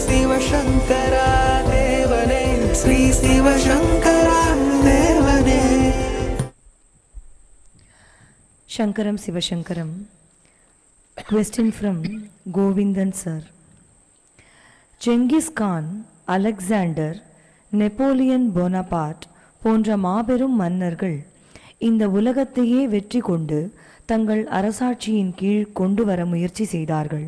சிவசங்கரா தேவனே, ஸ்ரீ சிவசங்கரா தேவனே. Shankaram Sivashankaram. Question from Govindan sir. Genghis Khan, Alexander, Napoleon Bonaparte போன்ற மாபெரும் மன்னர்கள் இந்த உலகத்தையே வெற்றி கொண்டு தங்கள் அரசாட்சியின் கீழ் கொண்டு வர முயற்சி செய்தார்கள்.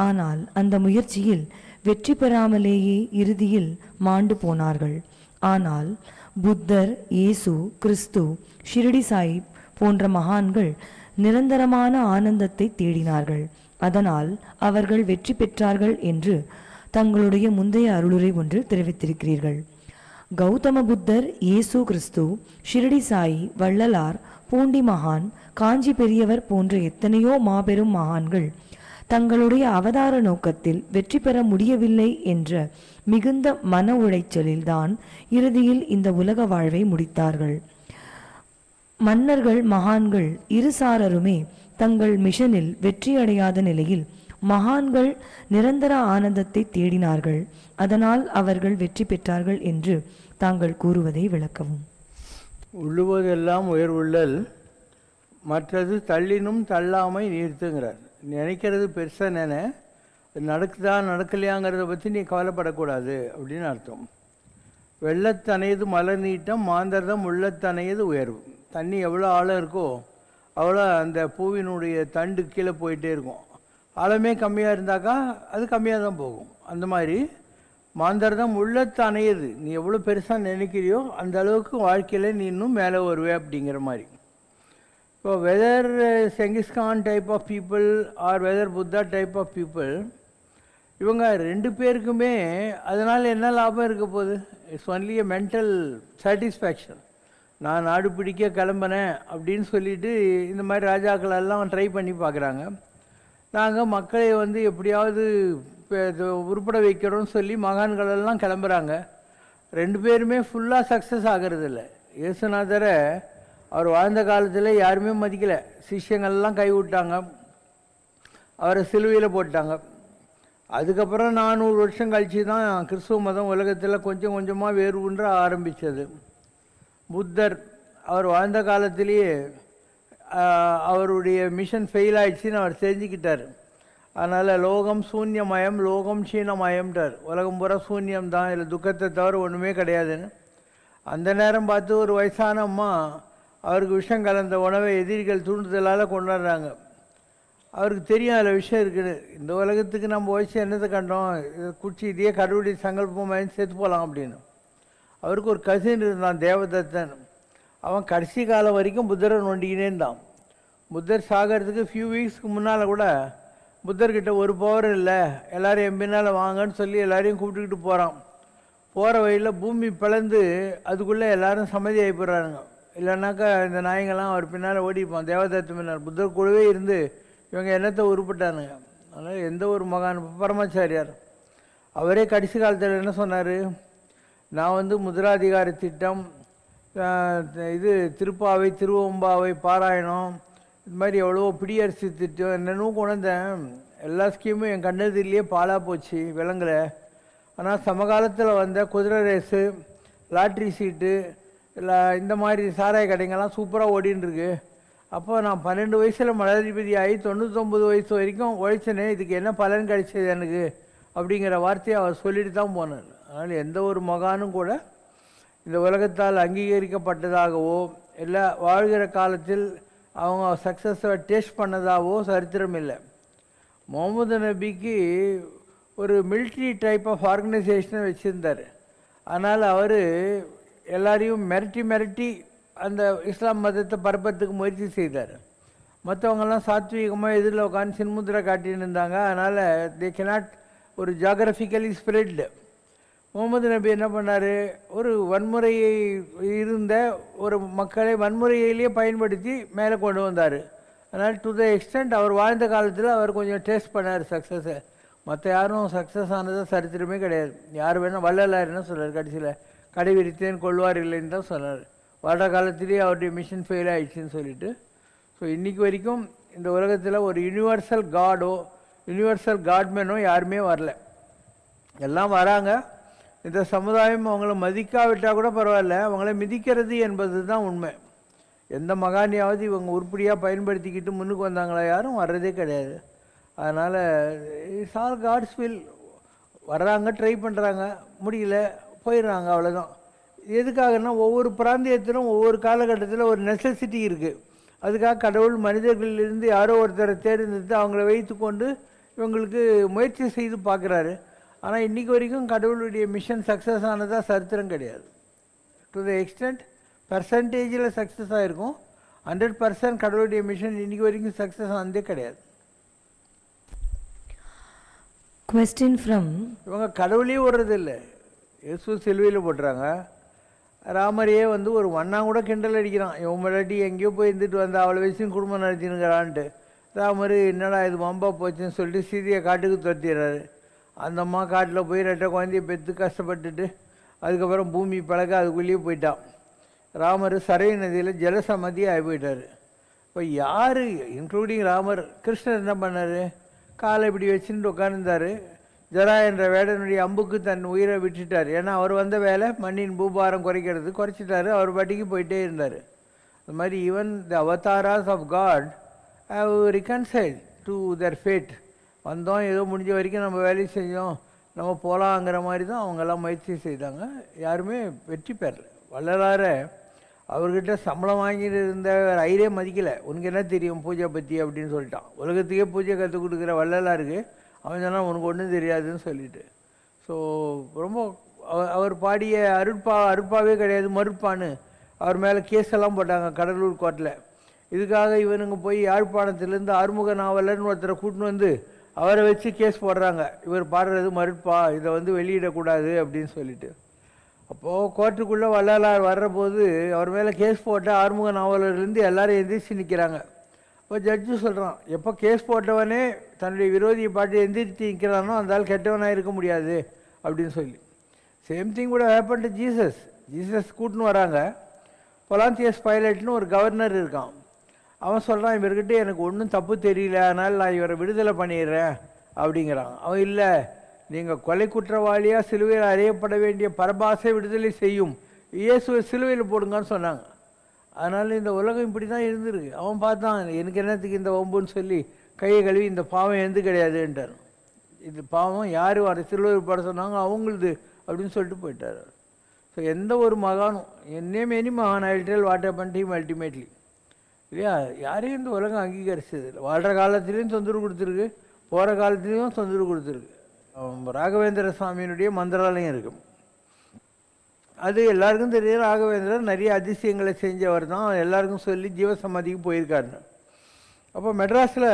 ஆனால் அந்த முயற்சியில் வெற்றி பெறாமலேயே இறுதியில் மாண்டு போனார்கள். ஆனால் புத்தர், இயேசு கிறிஸ்து, ஷிரடி சாஹிப் போன்ற மகான்கள் நிரந்தரமான ஆனந்தத்தை தேடினார்கள். அதனால் அவர்கள் வெற்றி பெற்றார்கள் என்று தங்களுடைய முந்தைய அருளுரை ஒன்றில் தெரிவித்திருக்கிறீர்கள். கௌதம புத்தர், இயேசு கிறிஸ்து, ஷிரடி சாயி, வள்ளலார், பூண்டி மகான், காஞ்சி பெரியவர் போன்ற எத்தனையோ மாபெரும் மகான்கள் தங்களுடைய அவதார நோக்கத்தில் வெற்றி பெற முடியவில்லை என்ற மிகுந்த மன உளைச்சலில்தான் இறுதியில் இந்த உலக வாழ்வை முடித்தார்கள். மன்னர்கள், மகான்கள் இருசாரருமே தங்கள் மிஷனில் வெற்றியடையாத நிலையில் மகான்கள் நிரந்தர ஆனந்தத்தை தேடினார்கள். அதனால் அவர்கள் வெற்றி பெற்றார்கள் என்று தாங்கள் கூறுவதை விளக்கவும். உள்ளுவதெல்லாம் உயர்வுள்ளல், மற்றது தள்ளினும் தள்ளாமை நீர்த்துங்கிறார். நினைக்கிறது பெருசாக நினை, நடக்குதா நடக்கலையாங்கிறத பற்றி நீ கவலைப்படக்கூடாது அப்படின்னு அர்த்தம். வெள்ளத்தனையது மலர் நீட்டம், மாந்தர்தம் உள்ளத்தனையது உயர்வு. தண்ணி எவ்வளோ ஆழம் இருக்கோ அவ்வளோ அந்த பூவினுடைய தண்டு கீழே போயிட்டே இருக்கும். ஆழமே கம்மியாக இருந்தாக்கா அது கம்மியாக தான் போகும். அந்த மாதிரி மாந்தர்தம் உள்ளத்து அணையுது. நீ எவ்வளோ பெருசாக நினைக்கிறியோ அந்த அளவுக்கு வாழ்க்கையில் நீ இன்னும் மேலே வருவே அப்படிங்கிற மாதிரி. இப்போ whether Genghis Khan type of people are whether Buddha type of people, இவங்க ரெண்டு பேருக்குமே அதனால் என்ன லாபம் இருக்க போகுது? It's only a mental satisfaction. நான் நாடு பிடிக்க கிளம்புனேன் அப்படின்னு சொல்லிட்டு இந்த மாதிரி ராஜாக்களெல்லாம் ட்ரை பண்ணி பார்க்குறாங்க. நாங்கள் மக்களை எப்படியாவது உருப்பட வைக்கிறோன்னு சொல்லி மகான்களெல்லாம் கிளம்புறாங்க. ரெண்டு பேருமே ஃபுல்லாக சக்ஸஸ் ஆகிறது இல்லை. இயேசுநாதரை அவர் வாழ்ந்த காலத்தில் யாருமே மதிக்கலை. சிஷ்யங்கள்லாம் கைவிட்டாங்க, அவரை சிலுவையில் போட்டாங்க. அதுக்கப்புறம் 400 வருஷம் கழித்து தான் கிறிஸ்துவ மதம் உலகத்தில் கொஞ்சம் கொஞ்சமாக வேறுபன்ற ஆரம்பித்தது. புத்தர் அவர் வாழ்ந்த காலத்திலேயே அவருடைய மிஷன் ஃபெயில் ஆயிடுச்சுன்னு அவர் தெரிஞ்சுக்கிட்டார். அதனால் லோகம் சூன்யமயம், லோகம் சீனமயம்ன்றார். உலகம் பூரா சூன்யம் தான், இதில் துக்கத்தை தவிர ஒன்றுமே கிடையாதுன்னு. அந்த நேரம் பார்த்து ஒரு வயசான அம்மா அவருக்கு விஷம் கலந்த உணவை எதிரிகள் தூண்டுதலால் கொண்டாடுறாங்க. அவருக்கு தெரியும் அதில் விஷயம் இருக்குது. இந்த உலகத்துக்கு நம்ம வயசு என்னத்தை கண்டோம், குச்சி இதையே கடவுளுடைய சங்கல்பமாக செத்து போகலாம் அப்படின்னு. அவருக்கு ஒரு கசின் இருந்தான், தேவதத்தன். அவன் கடைசி காலம் வரைக்கும் புத்தரை நோண்டிக்கினே இருந்தான். புத்தர் சாகிறதுக்கு ஃபியூ வீக்ஸ்க்கு முன்னால் கூட புத்தர்கிட்ட ஒரு பவரும் இல்லை, எல்லோரும் என் பின்னால் வாங்கன்னு சொல்லி எல்லாரையும் கூப்பிட்டுக்கிட்டு போகிறான். போகிற வழியில் பூமி பிளந்து அதுக்குள்ளே எல்லோரும் சம்மதி ஆகிப்படுறாங்க. இல்லைனாக்கா இந்த நாய்ங்கள்லாம் அவர் பின்னால் ஓடிப்பான், தேவதத்து பின்னால். புத்தர் கூடவே இருந்து இவங்க என்னத்தை உருப்பிட்டானுங்க. அதனால் எந்த ஒரு மகான், பரமாச்சாரியார் அவரே கடைசி காலத்தில் என்ன சொன்னார், நான் முதலாதிகார திட்டம், இது திருப்பாவை, திருவம்பாவை பாராயணம், இது மாதிரி எவ்வளோ பிடியரசு திட்டம் என்னென்னு கொண்டேன். எல்லா ஸ்கீமும் என் கண்ணெதிரிலேயே பாலாக போச்சு, விளங்கலை. ஆனால் சமகாலத்தில் வந்த குதிரை ரேஸு, லாட்ரி சீட்டு, இல்லை இந்த மாதிரி சாராய கடைங்கள்லாம் சூப்பராக ஓடின்னு இருக்கு. அப்போ நான் 12 வயசில் மடாதிபதி ஆகி 99 வயசு வரைக்கும் உழைச்சனே, இதுக்கு என்ன பலன் கிடைச்சது எனக்கு அப்படிங்கிற வார்த்தையை அவர் சொல்லிட்டு தான் போனார். அதனால் எந்த ஒரு மகானும் கூட இந்த உலகத்தால் அங்கீகரிக்கப்பட்டதாகவோ இல்லை வாழ்கிற காலத்தில் அவங்க சக்ஸஸை டேஸ்ட் பண்ணதாகவோ சரித்திரம் இல்லை. முகமது நபிக்கு ஒரு மிலிட்ரி டைப் ஆஃப் ஆர்கனைசேஷனை வச்சுருந்தார். அதனால் அவர் எல்லாரையும் மிரட்டி அந்த இஸ்லாம் மதத்தை பரப்பத்துக்கு முயற்சி செய்தார். மற்றவங்கெல்லாம் சாத்வீகமாக எதிரில் உட்காந்து சின்முத்திரை காட்டின்னு இருந்தாங்க. அதனால் தே கெனாட் ஒரு ஜாகிரபிக்கலி ஸ்ப்ரெட். முகமது நபி என்ன பண்ணார், ஒரு வன்முறையை இருந்த ஒரு மக்களை வன்முறையிலேயே பயன்படுத்தி மேலே கொண்டு வந்தார். அதனால் டு த எக்ஸ்டெண்ட் அவர் வாழ்ந்த காலத்தில் அவர் கொஞ்சம் டேஸ்ட் பண்ணார் சக்ஸஸை. மற்ற யாரும் சக்ஸஸ் ஆனது சரித்திரமே கிடையாது. யார் வேணால் வள்ளலார் என்ன சொல்கிறார், கடைசியில் கடை விரித்தேன் கொள்வார் இல்லைன்னு தான் சொன்னார். வாழ்ற காலத்திலேயே அவருடைய மிஷன் ஃபெயில் ஆயிடுச்சுன்னு சொல்லிட்டு. ஸோ இன்றைக்கி வரைக்கும் இந்த உலகத்தில் ஒரு யூனிவர்சல் காடோ யூனிவர்சல் காட்மேனோ யாருமே வரல. எல்லாம் வராங்க. இந்த சமுதாயம் அவங்கள மதிக்காவிட்டால் கூட பரவாயில்ல, அவங்கள மிதிக்கிறது என்பது தான் உண்மை. எந்த மகானியாவது இவங்க உருப்படியாக பயன்படுத்திக்கிட்டு முன்னுக்கு வந்தாங்களா? யாரும் வர்றதே கிடையாது. அதனால் இட்ஸ் ஆல் காட்ஸ் வில். வர்றாங்க, ட்ரை பண்ணுறாங்க, முடியல, போயிடுறாங்க, அவ்வளோதான். எதுக்காகனா ஒவ்வொரு பிராந்தியத்திலும் ஒவ்வொரு காலகட்டத்தில் ஒரு நெசசிட்டி இருக்குது. அதுக்காக கடவுள் மனிதர்களிலிருந்து யாரோ ஒருத்தரை தேர்ந்தெடுத்து அவங்கள வைத்து கொண்டு இவங்களுக்கு முயற்சி செய்து பார்க்குறாரு. ஆனால் இன்றைக்கி வரைக்கும் கடவுளுடைய மிஷன் சக்ஸஸ் ஆனதாக சரித்திரம் கிடையாது. டு த எக்ஸ்டென்ட் பர்சன்டேஜில் சக்ஸஸ் ஆகிருக்கும், 100% கடவுளுடைய மிஷன் இன்றைக்கி வரைக்கும் சக்ஸஸ் ஆனதே கிடையாது. Question from இவங்க கடவுளே விடுறது இல்லை. இயேசு சிலுவையில் போட்டுறாங்க. ராமரையே வந்து ஒரு வண்ணா கூட கிண்டல் அடிக்கிறான். இவன் முன்னாடி எங்கேயோ போய் இருந்துட்டு வந்தா அவளை வச்சும் குடும்பம் நடத்தினுங்கிறான்ட்டு. ராமர் என்னடா இது வம்பா போச்சுன்னு சொல்லிட்டு சீதையை காட்டுக்கு துரத்திடுறாரு. அந்த அம்மா காட்டில் போய் 2 குழந்தைய பெற்று கஷ்டப்பட்டுட்டு அதுக்கப்புறம் பூமி பழக அதுக்குள்ளேயே போயிட்டான். ராமர் சரை நதியில் ஜலசமதியாக ஆகி போயிட்டார். இப்போ யார் இன்க்ளூடிங் ராமர், கிருஷ்ணர் என்ன பண்ணார்? காலை இப்படி வச்சுட்டு உட்காந்துருந்தார். ஜரா என்ற வேடனுடைய அம்புக்கு தன் உயிரை விட்டுட்டார். ஏன்னா அவர் வந்த வேலை மண்ணின் பூபாரம் குறைச்சிட்டாரு. அவர் பாட்டிக்கு போயிட்டே இருந்தார். அது மாதிரி even the avatars of God how reconciled to their fate. வந்தோம், ஏதோ முடிஞ்ச வரைக்கும் நம்ம வேலையை செஞ்சோம், நம்ம போகலாங்கிற மாதிரி தான் அவங்கெல்லாம் முயற்சி செய்தாங்க. யாருமே வெற்றி பெறல. வள்ளலார அவர்கிட்ட சம்பளம் வாங்கிட்டு இருந்த ஐரே மதிக்கலை. உனக்கு என்ன தெரியும் பூஜை பற்றி அப்படின்னு சொல்லிட்டான். உலகத்துக்கே பூஜை கற்றுக் கொடுக்குற வள்ளலாருக்கு அவன் சொன்னால் உனக்கு ஒன்றும் தெரியாதுன்னு சொல்லிட்டு. ஸோ ரொம்ப அவர் பாடிய அருட்பாவே கிடையாது, மறுப்பான்னு அவர் மேலே கேஸெல்லாம் போட்டாங்க கடலூர் கோர்ட்டில். இதுக்காக இவனுங்க போய் யாழ்ப்பாணத்திலேருந்து ஆறுமுக நாவலர்னு ஒருத்தரை கூட்டின்னு வந்து அவரை வச்சு கேஸ் போடுறாங்க. இவர் பாடுறது மறுப்பா, இதை வந்து வெளியிடக்கூடாது அப்படின்னு சொல்லிட்டு. அப்போது கோர்ட்டுக்குள்ளே வள்ளலார் வர்றபோது அவர் மேலே கேஸ் போட்ட ஆறுமுக நாவலர்லேருந்து எல்லோரும் எந்திரிச்சு நிற்கிறாங்க. இப்போ ஜட்ஜு சொல்கிறான், எப்போ கேஸ் போட்டவனே தன்னுடைய விரோதியை பாட்டு எந்திரிச்சு நிற்கிறானோ அந்த ஆள் கெட்டவனாக இருக்க முடியாது அப்படின்னு சொல்லி. சேம் திங் கூட ஹேப்பன் டு ஜீசஸ் கூட்டின்னு வராங்க. பொலாந்தியஸ் பைலட்னு ஒரு கவர்னர் இருக்கான். அவன் சொல்கிறான், இவர்கிட்ட எனக்கு ஒன்றும் தப்பு தெரியல, அதனால் நான் இவரை விடுதலை பண்ணிடுறேன் அப்படிங்கிறான். அவன் இல்லை, நீங்கள் கொலை குற்றவாளியாக சிலுவையில் அறையப்பட வேண்டிய பரபாசை விடுதலை செய்யும் இயேசுவை சிலுவையில் போடுங்கன்னு சொன்னாங்க. அதனால் இந்த உலகம் இப்படி தான் இருந்திருக்கு. அவன் பார்த்தான், எனக்கு என்னத்துக்கு இந்த வம்புன்னு சொல்லி கையை கழுவி இந்த பாவம் எந்த கிடையாதுன்ட்டார். இது பாவம் யார் வர சிலுவையில் போட சொன்னாங்க அவங்களுது அப்படின்னு சொல்லிட்டு போயிட்டார். ஸோ எந்த ஒரு மகானும் என்னேம் எனி மகான் I will tell what happened him ultimately இல்லையா, யாரையும் இந்த உலகம் அங்கீகரிச்சது இல்லை. வாழ்கிற காலத்துலேயும் தொந்தரவு கொடுத்துருக்கு, போகிற காலத்துலேயும் தொந்தரவு கொடுத்துருக்கு. ராகவேந்திர சுவாமியினுடைய மந்திராலயம் இருக்கும். அது எல்லாருக்கும் தெரியும். ராகவேந்திரர் நிறைய அதிசயங்களை செஞ்சவர் தான், எல்லாருக்கும் சொல்லி ஜீவசமாதிக்கு போயிருக்காருன்னு. அப்போ மெட்ராஸில்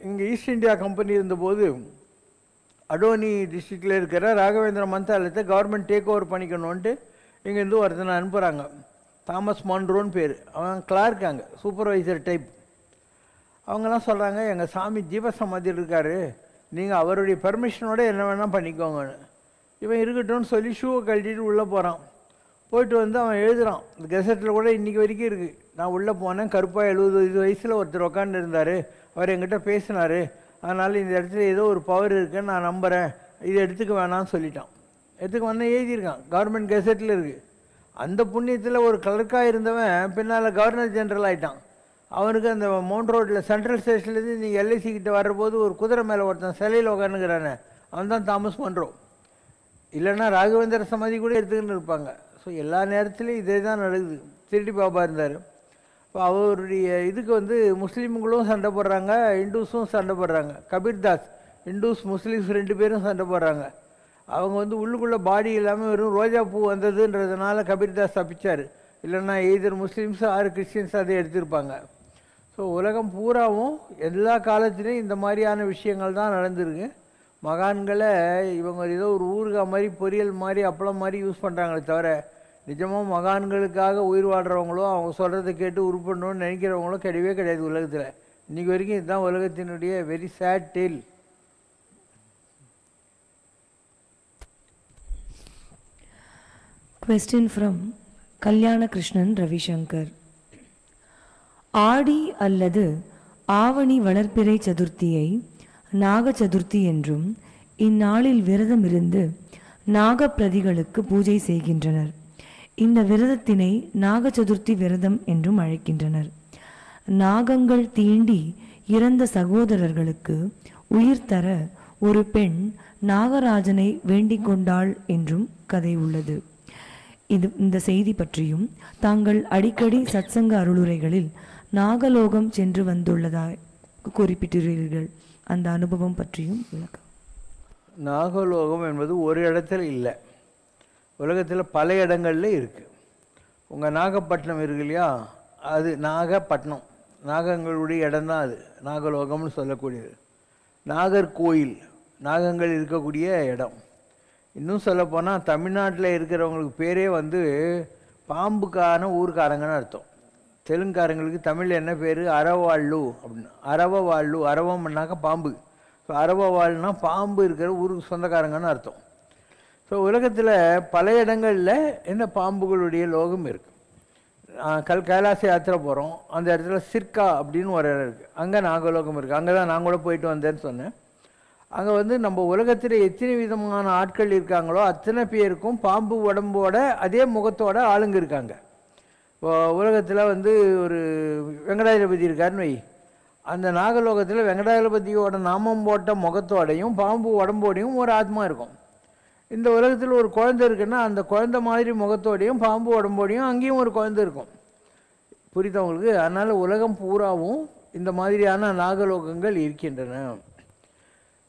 இங்கே ஈஸ்ட் இந்தியா கம்பெனி இருந்தபோது அடோனி டிஸ்ட்ரிக்டில் இருக்கிற ராகவேந்திர மந்திராலயத்தை கவர்மெண்ட் டேக் ஓவர் பண்ணிக்கணுன்ட்டு இங்கேருந்து ஒருத்தனை அனுப்புகிறாங்க. தாமஸ் மான்ரோன்னு பேர். அவன் கிளார்க், அங்கே சூப்பர்வைசர் டைப். அவங்கெல்லாம் சொல்கிறாங்க, எங்கள் சாமி ஜீவசமாதியில் இருக்கார், நீங்கள் அவருடைய பெர்மிஷனோட என்ன வேணால் பண்ணிக்கோங்கன்னு. இவன் இருக்கட்டும்னு சொல்லி ஷூவை கழட்டிட்டு உள்ளே போகிறான். போயிட்டு வந்து அவன் எழுதுகிறான். இந்த கெசட்டில் கூட இன்றைக்கி வரைக்கும் இருக்குது. நான் உள்ளே போனேன், கருப்பாக 70 வயசில் ஒருத்தர் உட்காந்து இருந்தார், அவர் என்கிட்ட பேசினார், அதனால் இந்த இடத்துல ஏதோ ஒரு பவர் இருக்குன்னு நான் நம்புகிறேன், இதை எடுத்துக்க வேணான்னு சொல்லிட்டான். எடுத்துக்க வேணால் எழுதியிருக்கான், கவர்மெண்ட் கெசட்டில் இருக்குது. அந்த புண்ணியத்தில் ஒரு கிளர்க்காக இருந்தவன் பின்னால் கவர்னர் ஜெனரல் ஆகிட்டான். அவனுக்கு அந்த மவுண்ட் ரோட்டில் சென்ட்ரல் ஸ்டேஷன்லேருந்து நீங்கள் எல்ஐசி கிட்ட வர்றபோது ஒரு குதிரை மேலே ஒருத்தன் சிலையில் உட்காந்துக்கிறானே, அவன் தான் தாமஸ் மன்றோ. இல்லைன்னா ராகவேந்திர சமாதி கூட எடுத்துக்கின்னு இருப்பாங்க. ஸோ எல்லா நேரத்துலையும் இதே தான் நடக்குது. திருடி பாபா இருந்தார். இப்போ அவருடைய இதுக்கு வந்து முஸ்லீம்களும் சண்டை போடுறாங்க, இந்துஸும் சண்டை போடுறாங்க. கபீர்தாஸ், இந்துஸ் முஸ்லீம்ஸ் 2 பேரும் சண்டை போடுறாங்க. அவங்க வந்து உள்ளுக்குள்ளே பாடி இல்லாமல் வெறும் ரோஜா பூ வந்ததுன்றதுனால கபீர்தாஸ் தப்பிச்சார். இல்லைன்னா எய்தர் முஸ்லீம்ஸ் ஆர் கிறிஸ்டின்ஸ் அதை எடுத்திருப்பாங்க. ஸோ உலகம் பூராவும் எல்லா காலத்துலேயும் இந்த மாதிரியான விஷயங்கள் தான் நடந்திருக்கு. மகான்களை இவங்க ஏதோ ஒரு ஊறுகாய் மாதிரி, பொரியல் மாதிரி, அப்பளம் மாதிரி யூஸ் பண்ணுறாங்களே தவிர நிஜமாக மகான்களுக்காக உயிர் வாழ்கிறவங்களோ அவங்க சொல்கிறத கேட்டு உருப்படணும்னு நினைக்கிறவங்களோ கிடையவே கிடையாது உலகத்தில். இன்றைக்கி வரைக்கும் இதுதான் உலகத்தினுடைய very sad tale. Question from கல்யாண கிருஷ்ணன் ரவிசங்கர். ஆடி அல்லது ஆவணி வளர்பிறை சதுர்த்தியை நாக சதுர்த்தி என்றும், இந்நாளில் விரதம் இருந்து நாகப்பிரதிகளுக்கு பூஜை செய்கின்றனர். இந்த விரதத்தினை நாக சதுர்த்தி விரதம் என்றும் அழைக்கின்றனர். நாகங்கள் தீண்டி இறந்த சகோதரர்களுக்கு உயிர் தர ஒரு பெண் நாகராஜனை வேண்டிக் கொண்டாள் என்றும் கதை உள்ளது. இந்த செய்தி பற்றியும் தாங்கள் அடிக்கடி சத்சங்க அருளுரைகளில் நாகலோகம் சென்று வந்துள்ளதாக குறிப்பிட்டிருக்கிறீர்கள். அந்த அனுபவம் பற்றியும் விளக்கம். நாகலோகம் என்பது ஒரு இடத்துல இல்லை, உலகத்தில் பல இடங்கள்ல இருக்குது. உங்கள் நாகப்பட்டினம் இருக்கு இல்லையா, அது நாகப்பட்டினம், நாகங்களுடைய இடம்தான் அது நாகலோகம்னு சொல்லக்கூடியது. நாகர்கோயில் நாகங்கள் இருக்கக்கூடிய இடம். இன்னும் சொல்லப்போனால் தமிழ்நாட்டில் இருக்கிறவங்களுக்கு பேரே வந்து பாம்புக்கான ஊர்க்காரங்கன்னு அர்த்தம். தெலுங்காரங்களுக்கு தமிழில் என்ன பேர், அரவாள்ளு அப்படின்னு. அரவவாள்ளு, அரவம்னாக்க பாம்பு. ஸோ அரவவாள்னா பாம்பு இருக்கிற ஊருக்கு சொந்தக்காரங்கன்னு அர்த்தம். ஸோ உலகத்தில் பல இடங்களில் இந்த பாம்புகளுடைய லோகம் இருக்குது. கைலாச யாத்திரை போகிறோம், அந்த இடத்துல சிர்கா அப்படின்னு ஒரு இடம் இருக்குது, அங்கே நாகலோகம் இருக்குது. அங்கே தான் நான் கூட போயிட்டு வந்தேன்னு சொன்னேன். அங்கே வந்து நம்ம உலகத்தில் எத்தனை விதமான ஆட்கள் இருக்காங்களோ அத்தனை பேருக்கும் பாம்பு உடம்போட அதே முகத்தோட ஆளுங்க இருக்காங்க. இப்போ உலகத்தில் வந்து ஒரு வெங்கடாஜலபதி இருக்காருன்னு வை, அந்த நாகலோகத்தில் வெங்கடாஜலபதியோட நாமம் போட்ட முகத்தோடையும் பாம்பு உடம்போடையும் ஒரு ஆத்மா இருக்கும். இந்த உலகத்தில் ஒரு குழந்தை இருக்குன்னா அந்த குழந்தை மாதிரி முகத்தோடையும் பாம்பு உடம்போடையும் அங்கேயும் ஒரு குழந்தை இருக்கும். புரியுதவங்களுக்கு? அதனால் உலகம் பூராவும் இந்த மாதிரியான நாகலோகங்கள் இருக்கின்றன.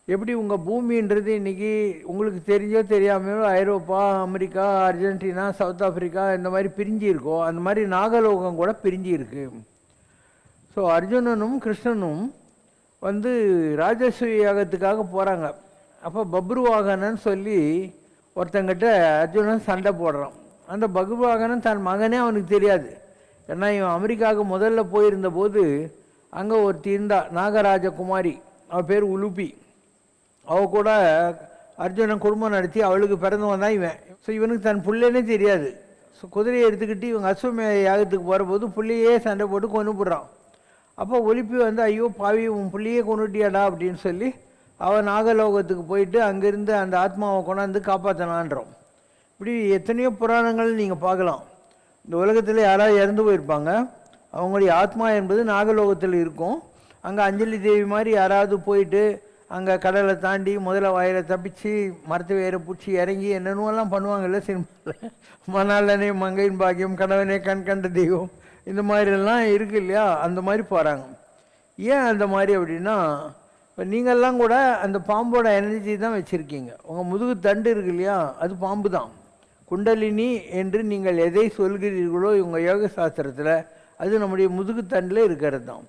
எப்படி உங்கள் பூமின்றது இன்றைக்கி உங்களுக்கு தெரிஞ்சோ தெரியாமையோ ஐரோப்பா, அமெரிக்கா, அர்ஜென்டினா, சவுத் ஆஃப்ரிக்கா இந்த மாதிரி பிரிஞ்சு இருக்கோ, அந்த மாதிரி நாகலோகம் கூட பிரிஞ்சு இருக்கு. ஸோ அர்ஜுனனும் கிருஷ்ணனும் வந்து ராஜசூய யாகத்துக்காக போகிறாங்க. அப்போ பப்ருவாகனன்னு சொல்லி ஒருத்தங்கிட்ட அர்ஜுனன் சண்டை போடுறான். அந்த பப்ருவாகனன் தன் மகனே அவனுக்கு தெரியாது. ஏன்னா இவன் அமெரிக்காவுக்கு முதல்ல போயிருந்த போது அங்கே ஒருத்தி இருந்தா நாகராஜகுமாரி, அவள் பேர் உலுப்பி. அவள் கூட அர்ஜுனன் குடும்பம் நடத்தி அவளுக்கு பிறந்தவன் தான் இவன். ஸோ இவனுக்கு தன் பிள்ளைன்னே தெரியாது. ஸோ குதிரையை எடுத்துக்கிட்டு இவங்க அஸ்வமே யாகத்துக்கு போகிற போது பிள்ளையே சண்டை போட்டு கொண்டு போடுறான். அப்போ ஒலிப்பி வந்து ஐயோ பாவி உன் பிள்ளையே கொண்டுட்டியாடா அப்படின்னு சொல்லி அவன் நாகலோகத்துக்கு போயிட்டு அங்கேருந்து அந்த ஆத்மாவை கொண்டாந்து காப்பாற்றினான்றோம். இப்படி எத்தனையோ புராணங்கள் நீங்கள் பார்க்கலாம். இந்த உலகத்தில் யாராவது இறந்து போயிருப்பாங்க, அவங்களுடைய ஆத்மா என்பது நாகலோகத்தில் இருக்கும். அங்கே அஞ்சலி தேவி மாதிரி யாராவது போயிட்டு அங்கே கடலை தாண்டி முதல்ல வாயில தப்பிச்சு மரத்து வேற பூச்சி இறங்கி என்னென்னலாம் பண்ணுவாங்கல்ல சினிமாவில், மணாலனே மங்கையின் பாக்கியம், கணவனே கண் கண்ட தெய்வம், இந்த மாதிரிலாம் இருக்கு இல்லையா, அந்த மாதிரி போகிறாங்க. ஏன் அந்த மாதிரி அப்படின்னா, இப்போ நீங்கள்லாம் கூட அந்த பாம்போட எனர்ஜி தான் வச்சுருக்கீங்க. உங்கள் முதுகு தண்டு இருக்கு இல்லையா, அது பாம்பு தான். குண்டலினி என்று நீங்கள் எதை சொல்கிறீர்களோ உங்கள் யோக சாஸ்திரத்தில் அது நம்முடைய முதுகு தண்டில் இருக்கிறது தான்.